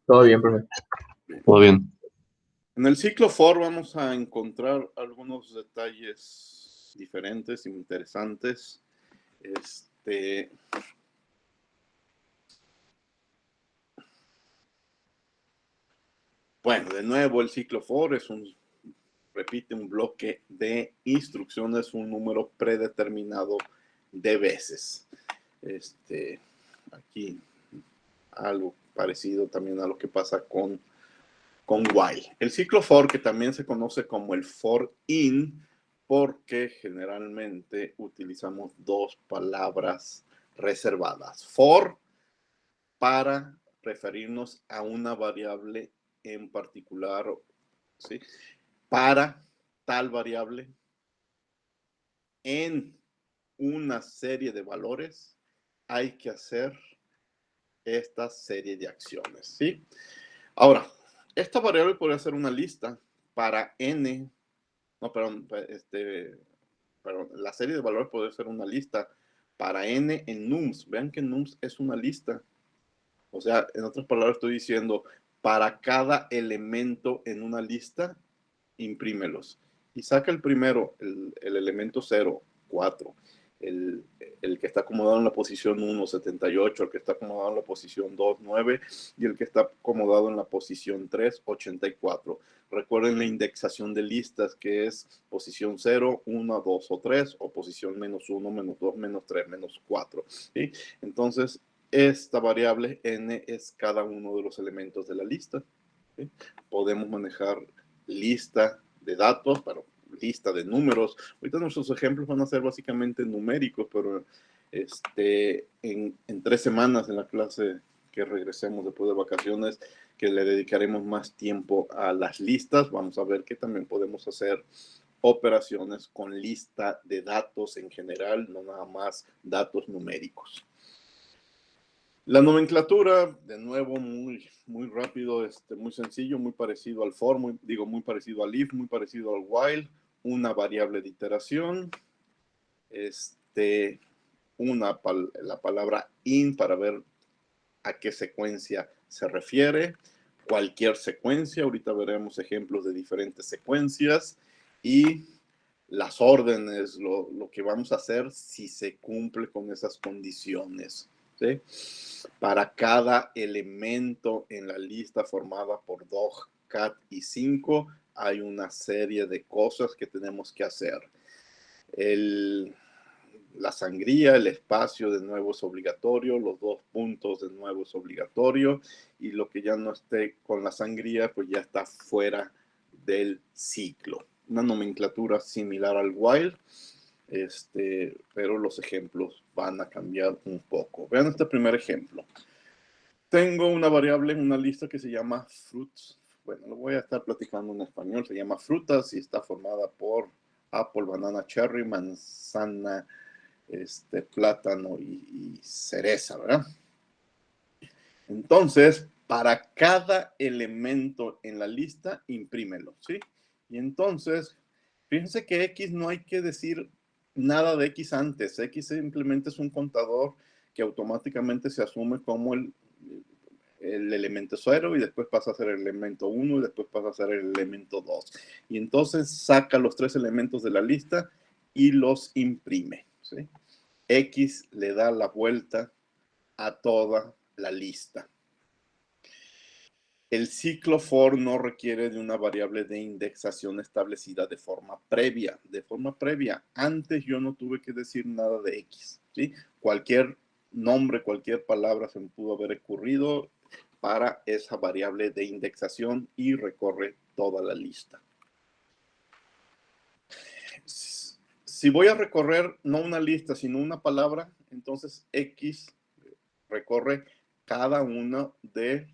S8: Todo bien, profe.
S5: Todo bien.
S1: En el ciclo for vamos a encontrar algunos detalles diferentes e interesantes. Bueno, de nuevo el ciclo for es repite un bloque de instrucciones, un número predeterminado de veces. Aquí algo parecido también a lo que pasa con while. El ciclo for, que también se conoce como el for in, porque generalmente utilizamos dos palabras reservadas. For, para referirnos a una variable en particular, ¿sí? Para tal variable en una serie de valores hay que hacer esta serie de acciones, ¿sí? Ahora, esta variable podría ser una lista para n, no, perdón, la serie de valores puede ser una lista para n en nums. Vean que nums es una lista. O sea, en otras palabras estoy diciendo, para cada elemento en una lista, imprímelos. Y saca el primero, el elemento 0, 4. El que está acomodado en la posición 1, 78. El que está acomodado en la posición 2, 9. Y el que está acomodado en la posición 3, 84. Recuerden la indexación de listas, que es posición 0, 1, 2 o 3. O posición menos 1, menos 2, menos 3, menos 4. ¿Sí? Entonces, esta variable n es cada uno de los elementos de la lista. ¿Sí? Podemos manejar lista de datos, pero lista de números. Ahorita nuestros ejemplos van a ser básicamente numéricos, pero en 3 semanas en la clase que regresemos después de vacaciones, que le dedicaremos más tiempo a las listas, vamos a ver que también podemos hacer operaciones con lista de datos en general, no nada más datos numéricos. La nomenclatura, de nuevo, muy rápido, muy sencillo, muy parecido al for, muy parecido al if, muy parecido al while, una variable de iteración, la palabra in para ver a qué secuencia se refiere, cualquier secuencia, ahorita veremos ejemplos de diferentes secuencias, y las órdenes, lo que vamos a hacer si se cumple con esas condiciones. ¿Sí? Para cada elemento en la lista formada por dog, cat y 5 hay una serie de cosas que tenemos que hacer. La sangría, el espacio de nuevo es obligatorio, los 2 puntos de nuevo es obligatorio, y lo que ya no esté con la sangría pues ya está fuera del ciclo. Una nomenclatura similar al while, pero los ejemplos van a cambiar un poco. Vean este primer ejemplo. Tengo una variable en una lista que se llama fruits. Bueno, lo voy a estar platicando en español. Se llama frutas y está formada por apple, banana, cherry, manzana, plátano y cereza, ¿verdad? Entonces, para cada elemento en la lista, imprímelo, ¿sí? Y entonces, fíjense que X no hay que decir nada de X antes. X simplemente es un contador que automáticamente se asume como el elemento 0 y después pasa a ser el elemento 1 y después pasa a ser el elemento 2. Y entonces saca los 3 elementos de la lista y los imprime, ¿sí? X le da la vuelta a toda la lista. El ciclo for no requiere de una variable de indexación establecida de forma previa. De forma previa, antes yo no tuve que decir nada de X, ¿sí? Cualquier nombre, cualquier palabra se me pudo haber ocurrido para esa variable de indexación y recorre toda la lista. Si voy a recorrer no una lista, sino una palabra, entonces X recorre cada una de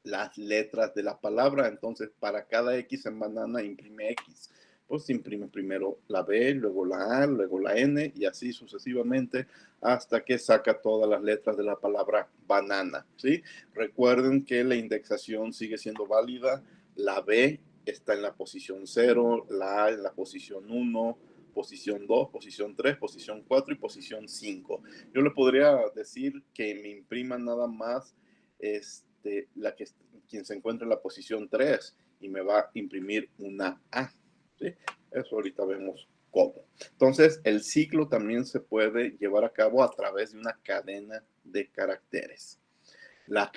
S1: las letras de la palabra. Entonces, para cada X en banana imprime X. Pues imprime primero la B, luego la A, luego la N y así sucesivamente hasta que saca todas las letras de la palabra banana, ¿sí? Recuerden que la indexación sigue siendo válida. La B está en la posición 0, la A en la posición 1, posición 2, posición 3, posición 4 y posición 5. Yo le podría decir que me imprima nada más quien se encuentra en la posición 3 y me va a imprimir una A, ¿sí? Eso ahorita vemos cómo. Entonces, el ciclo también se puede llevar a cabo a través de una cadena de caracteres. Las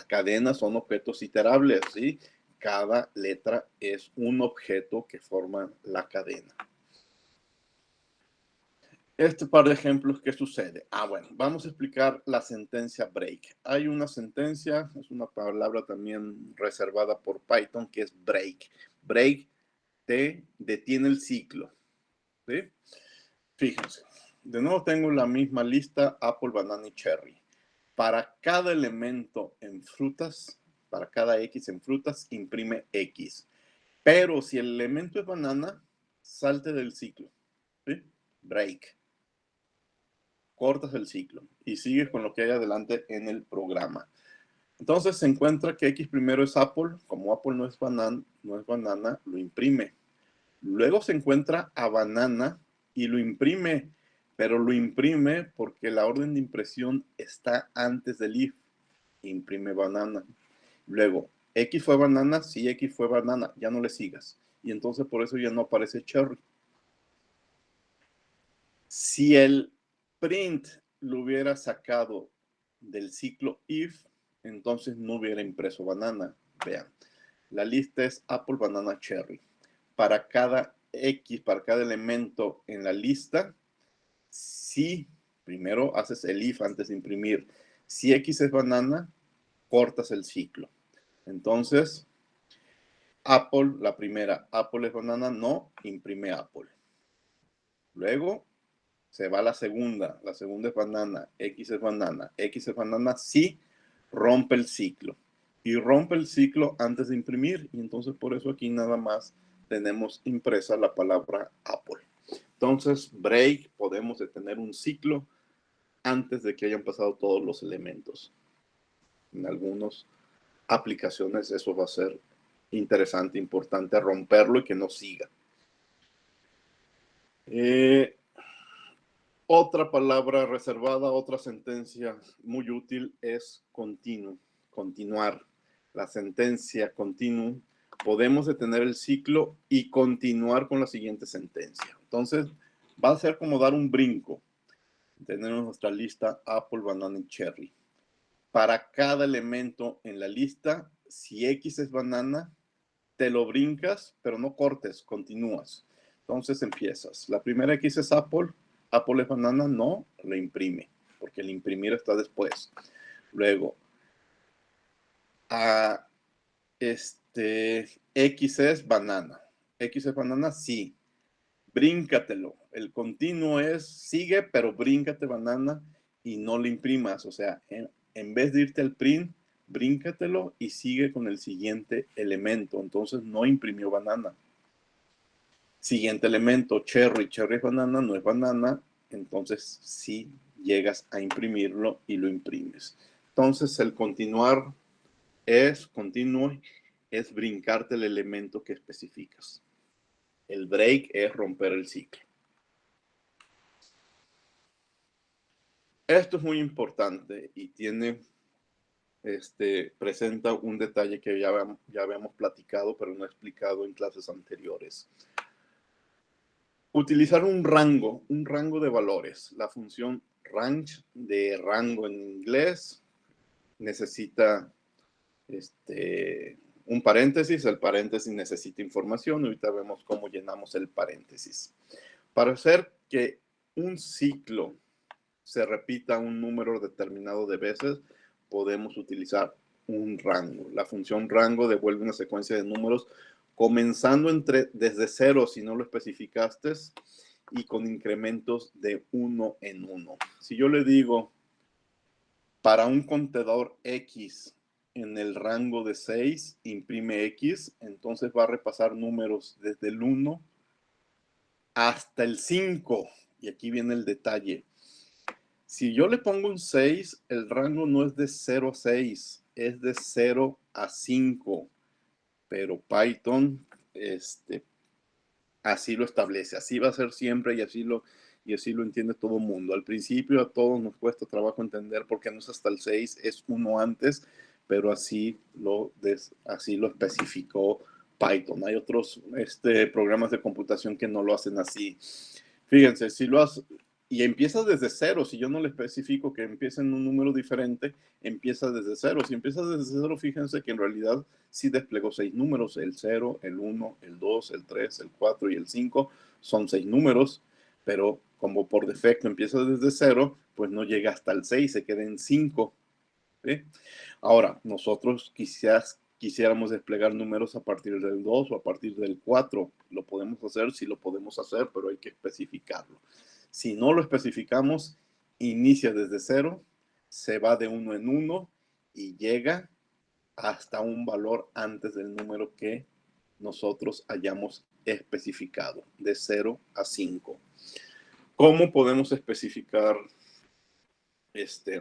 S1: cadenas son objetos iterables, ¿sí? Cada letra es un objeto que forma la cadena. Este par de ejemplos, ¿qué sucede? Bueno, vamos a explicar la sentencia break. Hay una sentencia, es una palabra también reservada por Python, que es break. Break te detiene el ciclo, ¿sí? Fíjense, de nuevo tengo la misma lista, apple, banana y cherry. Para cada elemento en frutas, para cada X en frutas, imprime X. Pero si el elemento es banana, salte del ciclo, ¿sí? Break. Cortas el ciclo y sigues con lo que hay adelante en el programa. Entonces se encuentra que X primero es Apple. Como Apple no es banana, lo imprime. Luego se encuentra a banana y lo imprime, pero lo imprime porque la orden de impresión está antes del if. Imprime banana. Luego, X fue banana, sí, X fue banana, ya no le sigas. Y entonces por eso ya no aparece cherry. Si el print lo hubiera sacado del ciclo if, entonces no hubiera impreso banana. Vean, la lista es apple, banana, cherry. Para cada X, para cada elemento en la lista, si primero haces el if antes de imprimir, si X es banana, cortas el ciclo. Entonces, Apple, la primera, Apple es banana, no, imprime Apple. Luego, se va la segunda es banana, X es banana, sí, rompe el ciclo. Y rompe el ciclo antes de imprimir, y entonces por eso aquí nada más tenemos impresa la palabra Apple. Entonces, break, podemos detener un ciclo antes de que hayan pasado todos los elementos. En algunas aplicaciones eso va a ser interesante, importante romperlo y que no siga. Otra palabra reservada, otra sentencia muy útil es continuo, continuar. La sentencia continuo, podemos detener el ciclo y continuar con la siguiente sentencia. Entonces, va a ser como dar un brinco. Tenemos nuestra lista apple, banana y cherry. Para cada elemento en la lista, si X es banana, te lo brincas, pero no cortes, continúas. Entonces empiezas. La primera X es apple. Apple es banana, no, lo imprime, porque el imprimir está después. Luego, X es banana. X es banana, sí. Bríncatelo. El continuo es sigue, pero bríncate banana y no lo imprimas. O sea, en vez de irte al print, bríncatelo y sigue con el siguiente elemento. Entonces no imprimió banana. Siguiente elemento, cherry. Cherry es banana, no es banana. Entonces sí llegas a imprimirlo y lo imprimes. Entonces el continuar es brincarte el elemento que especificas. El break es romper el ciclo. Esto es muy importante y presenta un detalle que ya habíamos platicado, pero no he explicado en clases anteriores. Utilizar un rango de valores. La función range, de rango en inglés, necesita un paréntesis, el paréntesis necesita información, y ahorita vemos cómo llenamos el paréntesis. Para hacer que un ciclo se repita un número determinado de veces, podemos utilizar un rango. La función rango devuelve una secuencia de números comenzando desde 0 si no lo especificaste y con incrementos de 1 en 1. Si yo le digo para un contador X en el rango de 6, imprime X, entonces va a repasar números desde el 1 hasta el 5. Y aquí viene el detalle. Si yo le pongo un 6, el rango no es de 0 a 6, es de 0 a 5. Pero Python así lo establece, así va a ser siempre y así lo entiende todo el mundo. Al principio a todos nos cuesta trabajo entender por qué no es hasta el 6, es uno antes, pero así lo especificó Python. Hay otros programas de computación que no lo hacen así. Fíjense, si lo haces y empieza desde 0, si yo no le especifico que empiece en un número diferente, empieza desde 0. Si empieza desde 0, fíjense que en realidad sí desplegó 6 números, el 0, el 1, el 2, el 3, el 4 y el 5, son 6 números, pero como por defecto empieza desde 0, pues no llega hasta el 6, se queda en 5. ¿Sí? Ahora, nosotros quizás quisiéramos desplegar números a partir del 2 o a partir del 4. Lo podemos hacer, sí lo podemos hacer, pero hay que especificarlo. Si no lo especificamos, inicia desde 0, se va de 1 en 1 y llega hasta un valor antes del número que nosotros hayamos especificado, de 0 a 5. ¿Cómo podemos especificar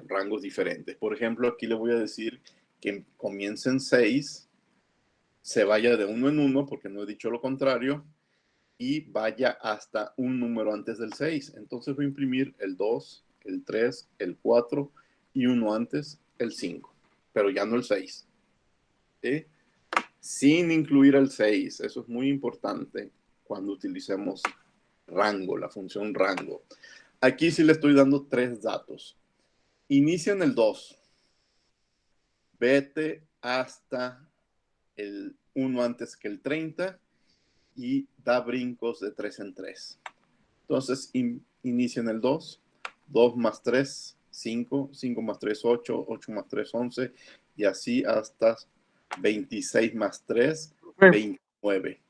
S1: rangos diferentes? Por ejemplo, aquí le voy a decir que comience en 6, se vaya de 1 en 1, porque no he dicho lo contrario, y vaya hasta un número antes del 6. Entonces voy a imprimir el 2, el 3, el 4 y uno antes, el 5, pero ya no el 6. ¿Sí? Sin incluir el 6. Eso es muy importante cuando utilicemos rango, la función rango. Aquí sí le estoy dando 3 datos. Inicia en el 2. Vete hasta el 1 antes que el 30 y da brincos de 3 en 3. Entonces, inicia en el 2. 2 más 3, 5. 5 más 3, 8. 8 más 3, 11. Y así hasta 26 más 3, 29.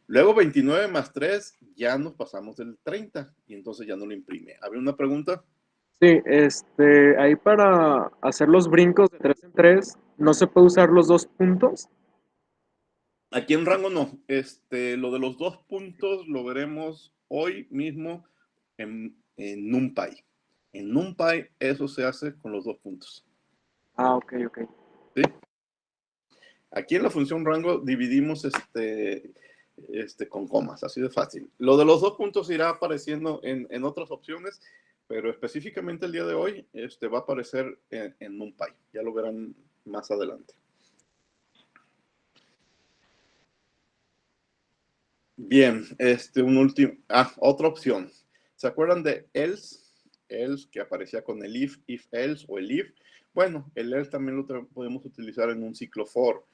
S1: Luego 29 más 3, ya nos pasamos del 30 y entonces ya no lo imprime. ¿Había una pregunta?
S2: Sí, ahí para hacer los brincos de 3 en 3, ¿no se puede usar los 2 puntos?
S1: Aquí en rango no. Lo de los 2 puntos lo veremos hoy mismo en NumPy. En NumPy eso se hace con los 2 puntos.
S2: Ah, ok.
S1: ¿Sí? Aquí en la función rango dividimos con comas, así de fácil. Lo de los 2 puntos irá apareciendo en otras opciones, pero específicamente el día de hoy va a aparecer en NumPy. Ya lo verán más adelante. Bien, otra opción. ¿Se acuerdan de else? Else que aparecía con el if else o el if. Bueno, el else también lo podemos utilizar en un ciclo for.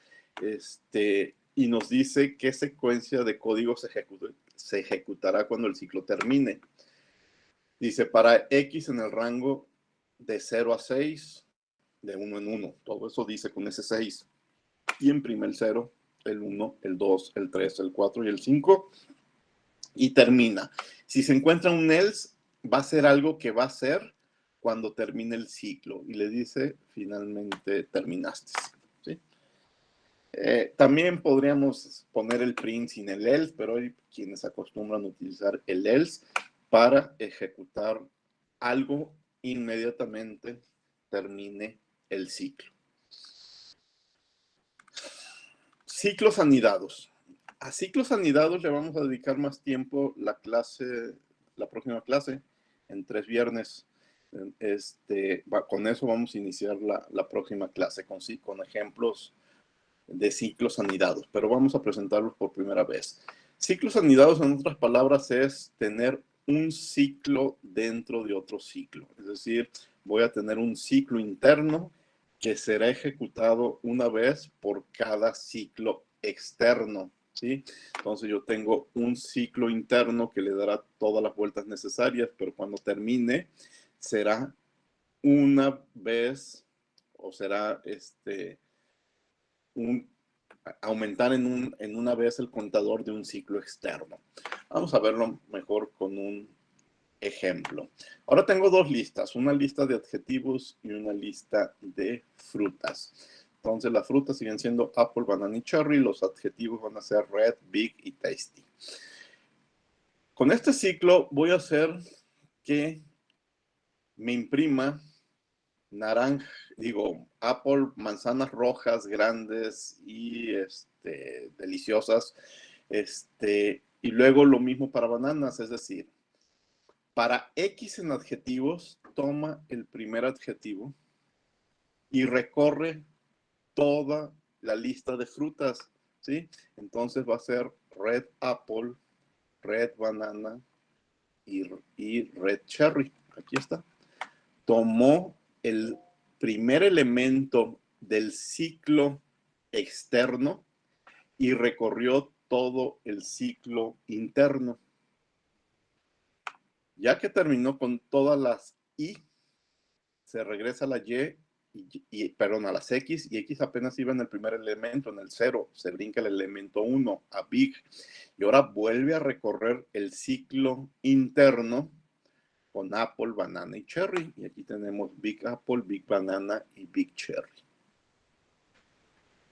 S1: Y nos dice qué secuencia de código se ejecutará cuando el ciclo termine. Dice, para X en el rango de 0 a 6, de 1 en 1. Todo eso dice con ese 6. Y imprime el 0, el 1, el 2, el 3, el 4 y el 5. Y termina. Si se encuentra un else, va a ser algo que va a ser cuando termine el ciclo. Y le dice, finalmente terminaste. ¿Sí? También podríamos poner el print sin el else, pero hay quienes acostumbran a utilizar el else para ejecutar algo inmediatamente termine el ciclo. Ciclos anidados. A ciclos anidados le vamos a dedicar más tiempo la próxima clase, en 3 viernes. Con eso vamos a iniciar la próxima clase, con ejemplos de ciclos anidados, pero vamos a presentarlos por primera vez. Ciclos anidados, en otras palabras, es tener un ciclo dentro de otro ciclo. Es decir, voy a tener un ciclo interno que será ejecutado una vez por cada ciclo externo, ¿sí? Entonces yo tengo un ciclo interno que le dará todas las vueltas necesarias, pero cuando termine será una vez, o será aumentar en una vez el contador de un ciclo externo. Vamos a verlo mejor con un ejemplo. Ahora tengo dos listas, una lista de adjetivos y una lista de frutas. Entonces las frutas siguen siendo apple, banana y cherry, los adjetivos van a ser red, big y tasty. Con este ciclo voy a hacer que me imprima naranja, apple, manzanas rojas grandes y deliciosas, y luego lo mismo para bananas, es decir, para X en adjetivos, toma el primer adjetivo y recorre toda la lista de frutas, ¿sí? Entonces va a ser red apple, red banana y red cherry. Aquí está. Tomó el primer elemento del ciclo externo y recorrió todo el ciclo interno. Ya que terminó con todas las Y, se regresa a la perdón, a las X, y X apenas iba en el primer elemento, en el 0, se brinca el elemento 1 a big, y ahora vuelve a recorrer el ciclo interno con apple, banana y cherry, y aquí tenemos big apple, big banana y big cherry.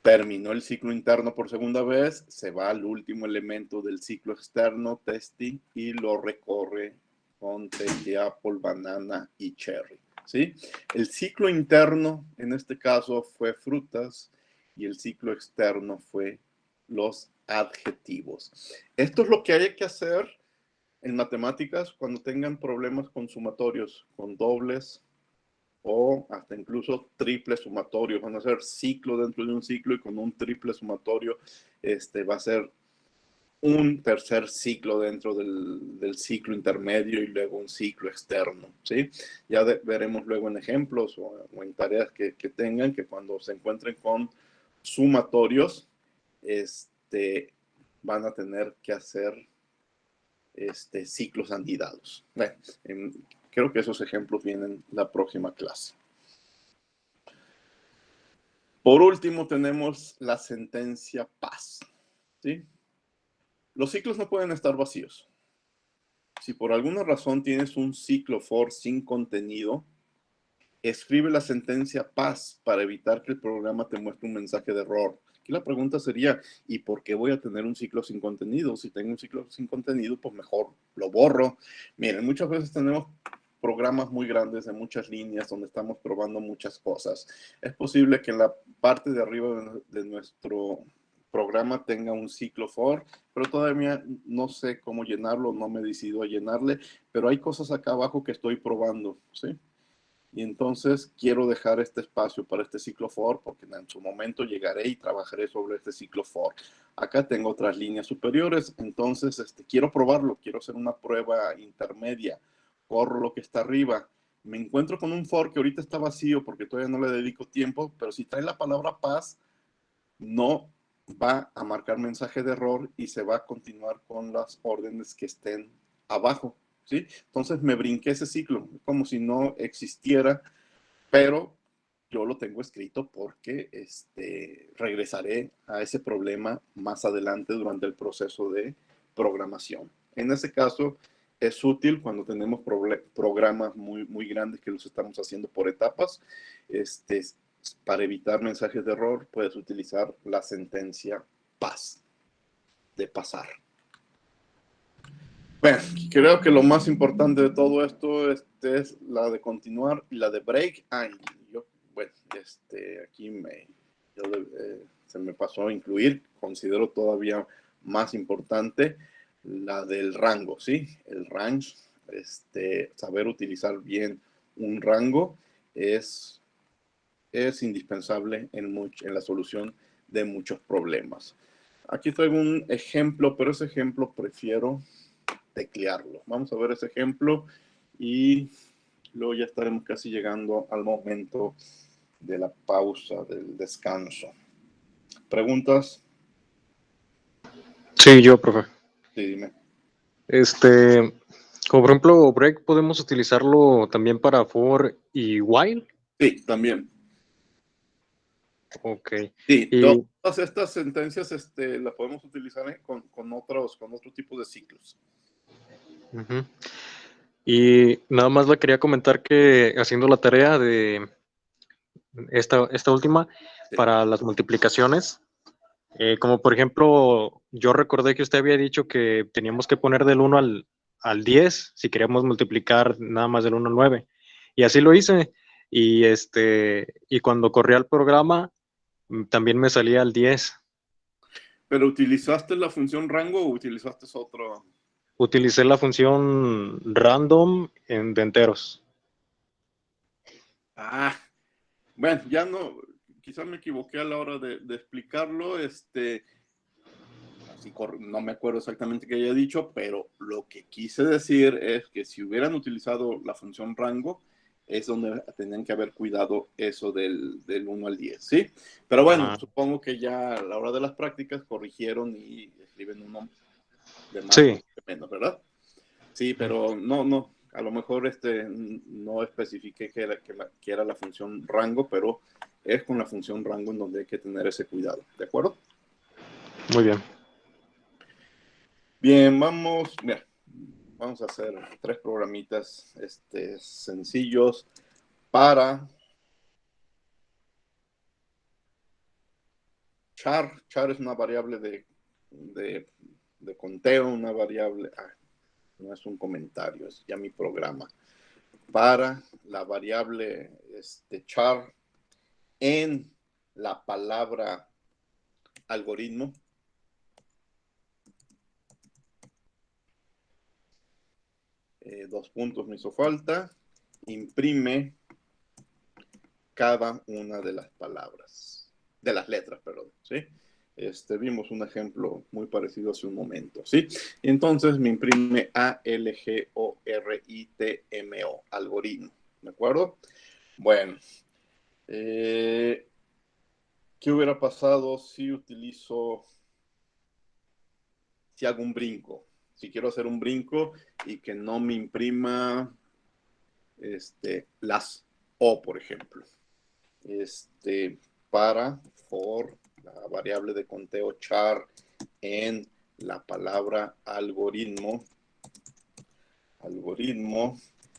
S1: Terminó el ciclo interno por segunda vez, se va al último elemento del ciclo externo, tasty, y lo recorre con tasty apple, banana y cherry, ¿sí? El ciclo interno, en este caso, fue frutas, y el ciclo externo fue los adjetivos. Esto es lo que hay que hacer en matemáticas cuando tengan problemas con sumatorios, con dobles, o hasta incluso triples sumatorios. Van a ser ciclo dentro de un ciclo, y con un triple sumatorio va a ser un tercer ciclo dentro del ciclo intermedio y luego un ciclo externo, ¿sí? Ya veremos luego en ejemplos o en tareas que tengan, que cuando se encuentren con sumatorios, van a tener que hacer ciclos anidados. Bueno, creo que esos ejemplos vienen la próxima clase. Por último, tenemos la sentencia paz, ¿sí? Los ciclos no pueden estar vacíos. Si por alguna razón tienes un ciclo for sin contenido, escribe la sentencia paz para evitar que el programa te muestre un mensaje de error. Aquí la pregunta sería, ¿y por qué voy a tener un ciclo sin contenido? Si tengo un ciclo sin contenido, pues mejor lo borro. Miren, muchas veces tenemos programas muy grandes de muchas líneas donde estamos probando muchas cosas. Es posible que en la parte de arriba de nuestro programa tenga un ciclo for, pero todavía no sé cómo llenarlo, no me he decidido a llenarle, pero hay cosas acá abajo que estoy probando, ¿sí? Y entonces quiero dejar este espacio para este ciclo for, porque en su momento llegaré y trabajaré sobre este ciclo for. Acá tengo otras líneas superiores, entonces quiero probarlo, quiero hacer una prueba intermedia. Corro lo que está arriba. Me encuentro con un for que ahorita está vacío porque todavía no le dedico tiempo, pero si trae la palabra paz, no va a marcar mensaje de error y se va a continuar con las órdenes que estén abajo, ¿sí? Entonces me brinqué ese ciclo, como si no existiera, pero yo lo tengo escrito porque regresaré a ese problema más adelante durante el proceso de programación. En ese caso, es útil cuando tenemos programas muy, muy grandes que los estamos haciendo por etapas. Para evitar mensajes de error, puedes utilizar la sentencia paz, de pasar. Bueno, creo que lo más importante de todo esto es la de continuar y la de break. Aquí se me pasó a incluir, considero todavía más importante la del rango, ¿sí? El range, saber utilizar bien un rango es indispensable en la solución de muchos problemas. Aquí traigo un ejemplo, pero ese ejemplo prefiero teclearlo. Vamos a ver ese ejemplo y luego ya estaremos casi llegando al momento de la pausa, del descanso. ¿Preguntas?
S6: Sí, yo, profe.
S1: Sí, dime.
S6: Como por ejemplo, break, ¿podemos utilizarlo también para for y while?
S1: Sí, también.
S6: Ok.
S1: Sí,
S6: Y,
S1: todas estas sentencias las podemos utilizar con otro tipo de ciclos.
S6: ujú. Y nada más le quería comentar que haciendo la tarea de esta última,
S1: Sí.
S6: para las multiplicaciones, como por ejemplo, yo recordé que usted había dicho que teníamos que poner del 1 al 10 si queríamos multiplicar nada más del 1 al 9. Y así lo hice. Y cuando corría el programa, también me salía al 10.
S1: ¿Pero utilizaste la función rango o utilizaste otro?
S6: Utilicé la función random de enteros.
S1: Ah, bueno, ya no, quizás me equivoqué a la hora de explicarlo, así no me acuerdo exactamente qué haya dicho, pero lo que quise decir es que si hubieran utilizado la función rango, es donde tenían que haber cuidado eso del 1 al 10, ¿sí? Pero bueno, supongo que ya a la hora de las prácticas corrigieron y escriben uno de más
S6: Sí.
S1: o menos, ¿verdad? Sí, pero no, a lo mejor no especifiqué que era la función rango, pero es con la función rango en donde hay que tener ese cuidado, ¿de acuerdo?
S6: Muy bien.
S1: Bien, vamos a hacer 3 programitas sencillos para char. Char es una variable de conteo, una variable, no es un comentario, es ya mi programa. Para la variable char en la palabra algoritmo. Dos puntos me hizo falta. Imprime cada una de las palabras, de las letras, perdón, ¿sí? Vimos un ejemplo muy parecido hace un momento, ¿sí? Entonces me imprime ALGORITMO, algoritmo, ¿de acuerdo? Bueno, ¿qué hubiera pasado si hago un brinco? Si quiero hacer un brinco y que no me imprima las O, por ejemplo. Para for la variable de conteo char en la palabra algoritmo,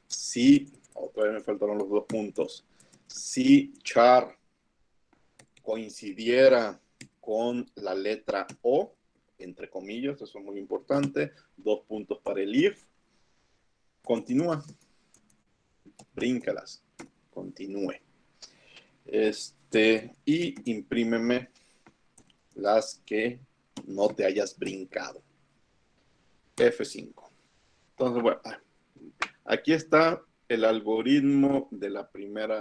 S1: si, todavía me faltaron los 2 puntos, si char coincidiera con la letra O, entre comillas, eso es muy importante, 2 puntos para el if, continúa, bríncalas, continúe. Y imprímeme las que no te hayas brincado. F5. Entonces, bueno, aquí está el algoritmo del primer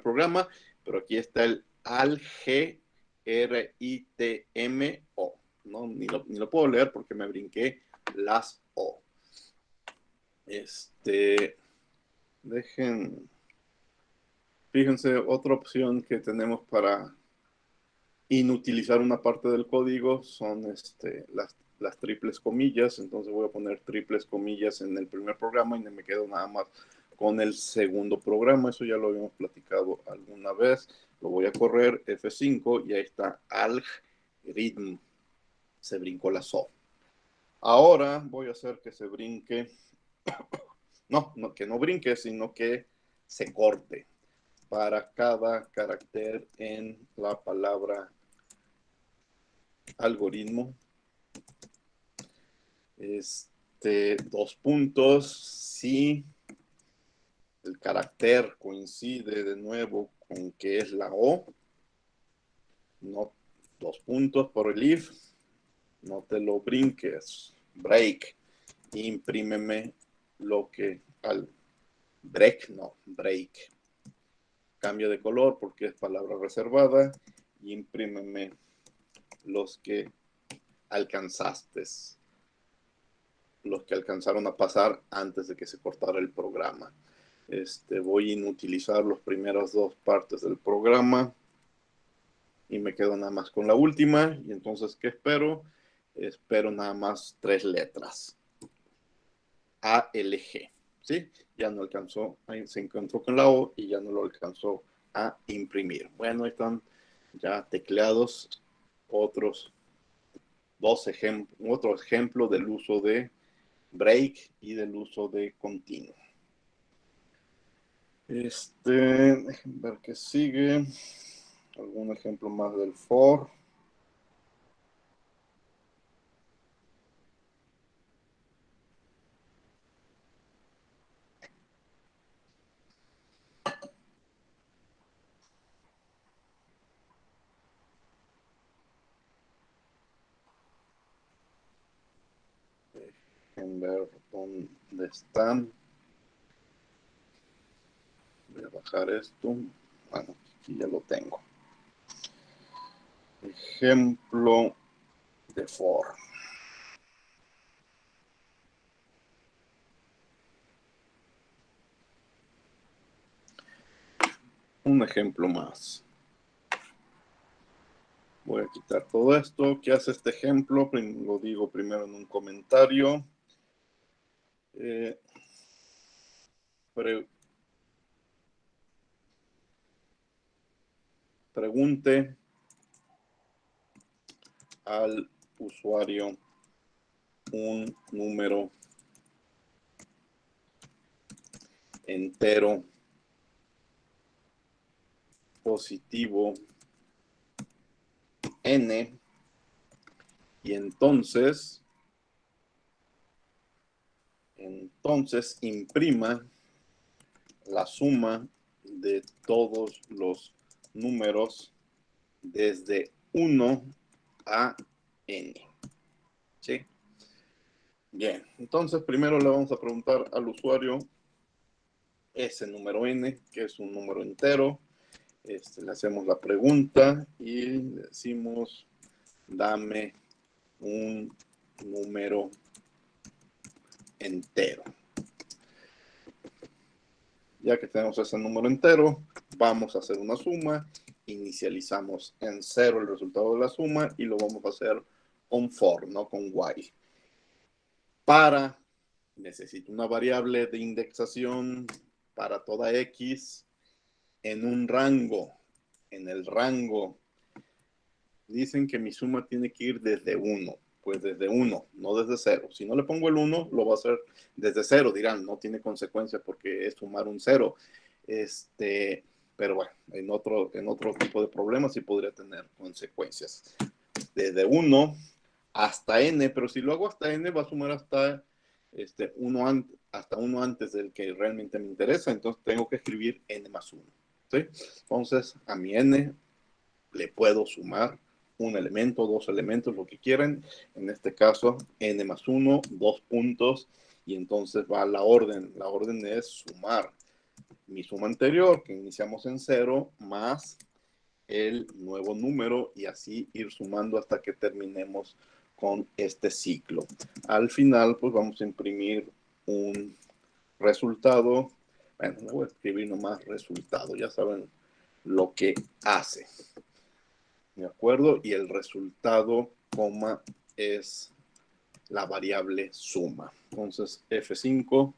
S1: programa, pero aquí está el algoritmo, ¿no? Ni lo puedo leer porque me brinqué las O. Fíjense, otra opción que tenemos para inutilizar una parte del código son las triples comillas. Entonces voy a poner triples comillas en el primer programa y me quedo nada más con el segundo programa. Eso ya lo habíamos platicado alguna vez. Lo voy a correr F5 y ahí está algoritmo. Se brincó la SO. Ahora voy a hacer que se brinque, no, que no brinque, sino que se corte para cada carácter en la palabra algoritmo. 2 puntos, si el carácter coincide de nuevo con que es la O, no, 2 puntos por el if, no te lo brinques, break, imprímeme lo que break, cambia de color porque es palabra reservada, y imprímeme los que alcanzaron a pasar antes de que se cortara el programa. Voy a inutilizar las primeras dos partes del programa y me quedo nada más con la última. Y entonces, ¿qué espero? Espero nada más 3 letras. A, L, G. ¿Sí? Ya no alcanzó, ahí se encontró con la O y ya no lo alcanzó a imprimir. Bueno, ahí están ya tecleados otros otro ejemplo del uso de break y del uso de continuo. Déjenme ver qué sigue. Algún ejemplo más del for. Dejen ver dónde están. Voy a bajar esto. Bueno, aquí ya lo tengo. Ejemplo de for. Un ejemplo más. Voy a quitar todo esto. ¿Qué hace este ejemplo? Lo digo primero en un comentario. Pregunte al usuario un número entero positivo n y entonces imprima la suma de todos los números desde 1 a n. ¿Sí? Bien, entonces primero le vamos a preguntar al usuario ese número n, que es un número entero. Le hacemos la pregunta y le decimos, dame un número entero. Ya que tenemos ese número entero, vamos a hacer una suma. Inicializamos en 0 el resultado de la suma y lo vamos a hacer con for, no con while. Necesito una variable de indexación para toda x en un rango. En el rango dicen que mi suma tiene que ir desde 1. Pues desde 1, no desde 0. Si no le pongo el 1, lo va a hacer desde 0. Dirán, no tiene consecuencia porque es sumar un 0. Pero bueno, en otro tipo de problemas sí podría tener consecuencias. Desde 1 hasta n, pero si lo hago hasta n, va a sumar hasta 1 antes del que realmente me interesa. Entonces tengo que escribir n más 1. ¿Sí? Entonces, a mi n le puedo sumar un elemento, 2 elementos, lo que quieran. En este caso, n más 1, 2 puntos, y entonces va la orden. La orden es sumar mi suma anterior, que iniciamos en 0, más el nuevo número, y así ir sumando hasta que terminemos con este ciclo. Al final, pues vamos a imprimir un resultado. Bueno, le voy a escribir nomás resultado, ya saben lo que hace. ¿De acuerdo? Y el resultado, coma, es la variable suma. Entonces, F5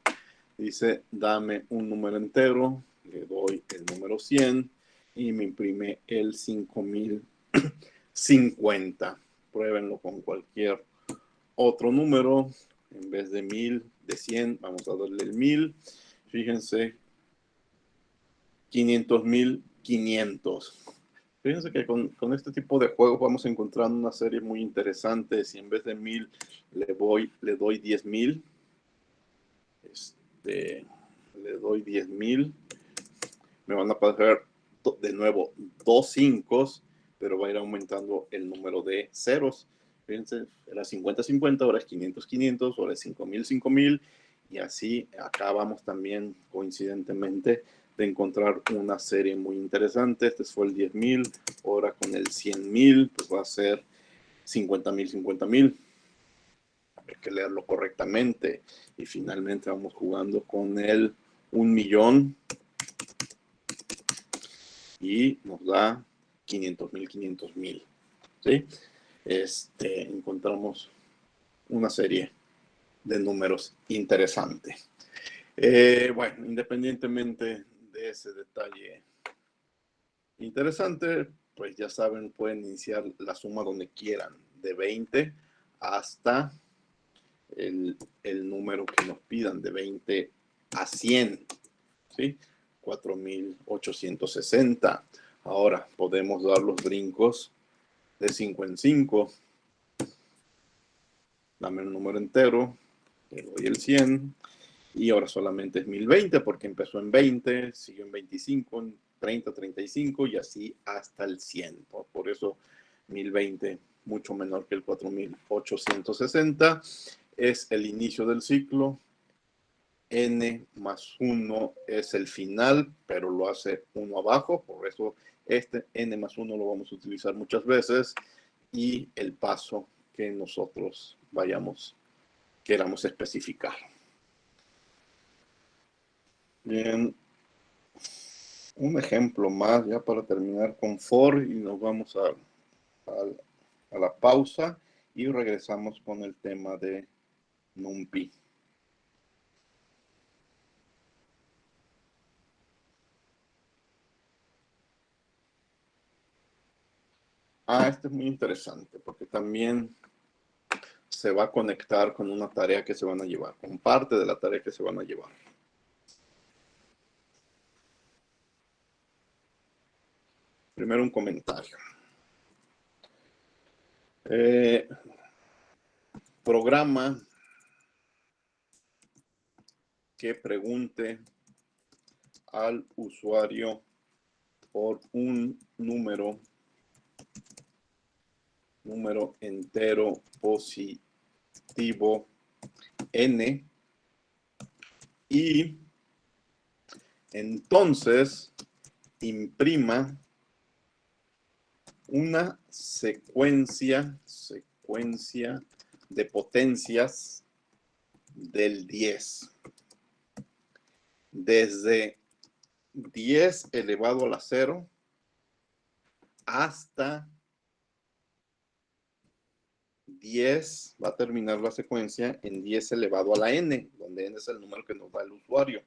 S1: dice, dame un número entero, le doy el número 100 y me imprime el 5050. Pruébenlo con cualquier otro número. En vez de 1000, de 100, vamos a darle el 1000. Fíjense, 500.500. Fíjense que con este tipo de juegos vamos encontrando una serie muy interesante. Si en vez de 1000 le doy 10.000, le doy 10.000, me van a aparecer de nuevo 2 5, pero va a ir aumentando el número de ceros. Fíjense, era 50-50, ahora es 500-500, ahora es 5.000-5.000, y así acá vamos también coincidentemente de encontrar una serie muy interesante. Este fue el 10.000, ahora con el 100.000, pues va a ser 50.000-50.000. Hay que leerlo correctamente. Y finalmente vamos jugando con el 1.000.000 y nos da 500.000, 500.000. ¿Sí? Encontramos una serie de números interesantes. Bueno, independientemente de ese detalle interesante, pues ya saben, pueden iniciar la suma donde quieran, de 20 hasta el número que nos pidan, de 20 a 100, ¿sí? 4.860. Ahora podemos dar los brincos de 5 en 5. Dame un número entero, le doy el 100, y ahora solamente es 1.020 porque empezó en 20, siguió en 25, en 30, 35 y así hasta el 100. Por eso 1.020, mucho menor que el 4.860. Es el inicio del ciclo. N más 1 es el final, pero lo hace 1 abajo. Por eso N más 1 lo vamos a utilizar muchas veces. Y el paso que nosotros queramos especificar. Bien. Un ejemplo más ya para terminar con for y nos vamos a la pausa y regresamos con el tema de NumPy. Este es muy interesante porque también se va a conectar con una tarea que se van a llevar, con parte de la tarea que se van a llevar. Primero un comentario. Programa que pregunte al usuario por un número entero positivo n, y entonces imprima una secuencia de potencias del 10. Desde 10 elevado a la 0 hasta 10, va a terminar la secuencia en 10 elevado a la n, donde n es el número que nos da el usuario.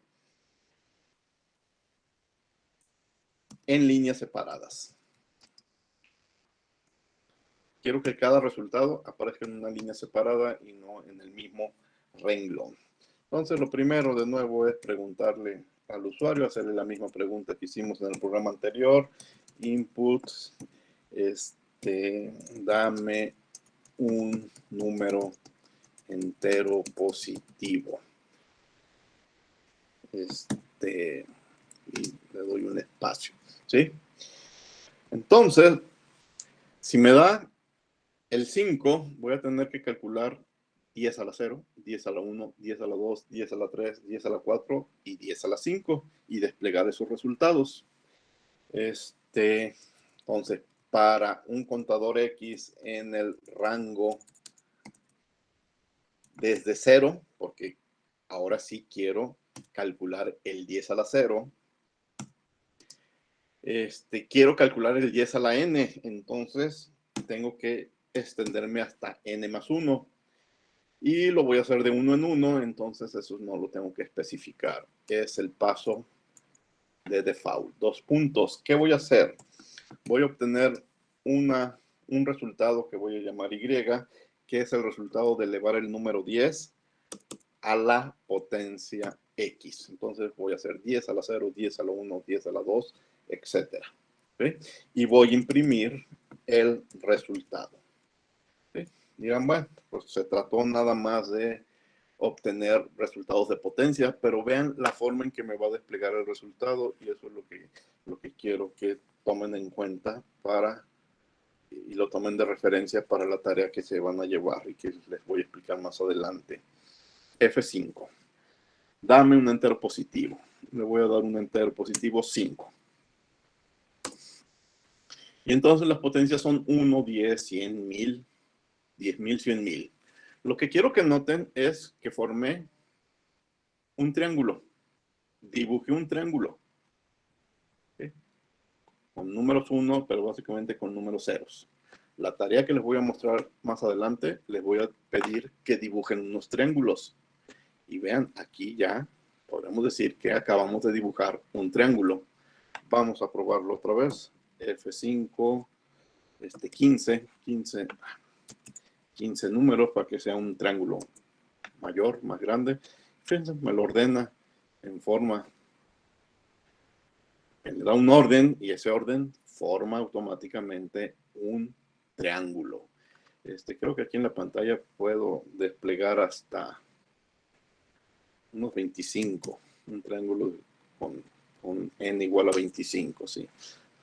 S1: En líneas separadas. Quiero que cada resultado aparezca en una línea separada y no en el mismo renglón. Entonces, lo primero de nuevo es preguntarle al usuario, hacerle la misma pregunta que hicimos en el programa anterior. Input, dame un número entero positivo. Y le doy un espacio, ¿sí? Entonces, si me da el 5, voy a tener que calcular 10 a la 0, 10 a la 1, 10 a la 2, 10 a la 3, 10 a la 4 y 10 a la 5 y desplegar esos resultados. Entonces, para un contador X en el rango desde 0, porque ahora sí quiero calcular el 10 a la 0, quiero calcular el 10 a la n, entonces tengo que extenderme hasta n más 1 y lo voy a hacer de 1 en 1, entonces eso no lo tengo que especificar. Es el paso de default. 2 puntos. ¿Qué voy a hacer? Voy a obtener un resultado que voy a llamar y, que es el resultado de elevar el número 10 a la potencia x. Entonces voy a hacer 10 a la 0, 10 a la 1, 10 a la 2, etc. ¿Sí? Y voy a imprimir el resultado. ¿Sí? Dirán, bueno, pues se trató nada más de obtener resultados de potencia, pero vean la forma en que me va a desplegar el resultado y eso es lo que quiero que tomen en cuenta y lo tomen de referencia para la tarea que se van a llevar y que les voy a explicar más adelante. F5. Dame un entero positivo. Le voy a dar un entero positivo 5. Y entonces las potencias son 1, 10, 100, 1000, 10.000, 100.000. Lo que quiero que noten es que formé un triángulo. dibujé un triángulo. ¿Sí? Con números 1, pero básicamente con números ceros. La tarea que les voy a mostrar más adelante, les voy a pedir que dibujen unos triángulos. Y vean, aquí ya podemos decir que acabamos de dibujar un triángulo. Vamos a probarlo otra vez. F5, 15 números para que sea un triángulo mayor, más grande. Fíjense, me lo ordena en forma, le da un orden y ese orden forma automáticamente un triángulo. Creo que aquí en la pantalla puedo desplegar hasta unos 25, un triángulo con n igual a 25, sí.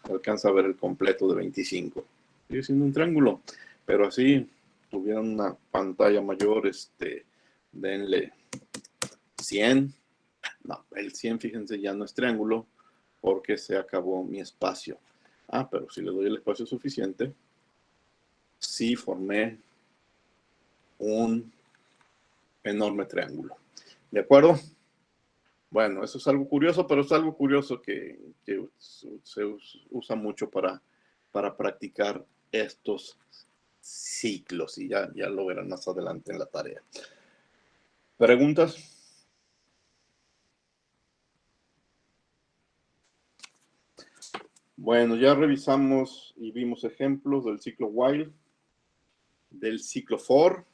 S1: Se alcanza a ver el completo de 25. Sigue siendo un triángulo, pero así tuvieran una pantalla mayor, denle 100. No, el 100, fíjense, ya no es triángulo porque se acabó mi espacio. Pero si le doy el espacio suficiente, sí formé un enorme triángulo. ¿De acuerdo? Bueno, eso es algo curioso, pero es algo curioso que se usa mucho para practicar estos ciclos y ya lo verán más adelante en la tarea. ¿Preguntas? Bueno, ya revisamos y vimos ejemplos del ciclo while, del ciclo for,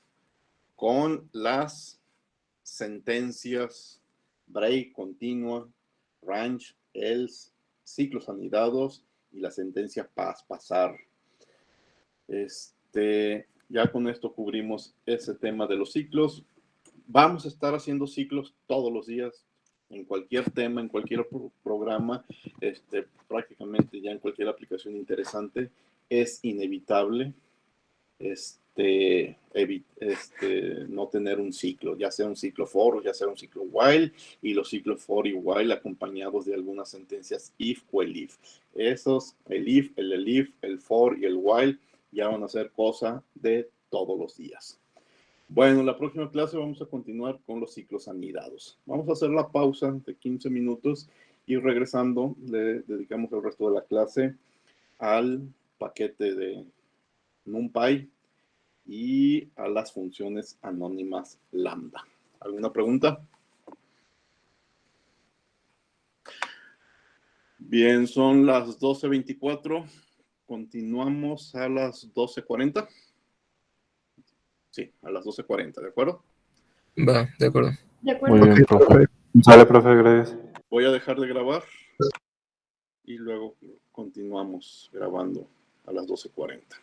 S1: con las sentencias break, continua, range, else, ciclos anidados y la sentencia pasar. Ya con esto cubrimos ese tema de los ciclos. Vamos a estar haciendo ciclos todos los días, en cualquier tema, en cualquier programa, prácticamente ya en cualquier aplicación interesante. Es inevitable no tener un ciclo, ya sea un ciclo for o ya sea un ciclo while, y los ciclos for y while acompañados de algunas sentencias if o el if. Esos, el if, el elif, el for y el while ya van a ser cosa de todos los días. Bueno, en la próxima clase vamos a continuar con los ciclos anidados. Vamos a hacer la pausa de 15 minutos y regresando le dedicamos el resto de la clase al paquete de NumPy y a las funciones anónimas lambda. ¿Alguna pregunta? Bien, son las 12:24. Continuamos a las 12:40. Sí, a las 12:40, ¿de acuerdo?
S8: Va, de acuerdo.
S10: De acuerdo.
S7: Muy bien, profe. Sale, profe, gracias.
S1: Voy a dejar de grabar y luego continuamos grabando a las 12:40.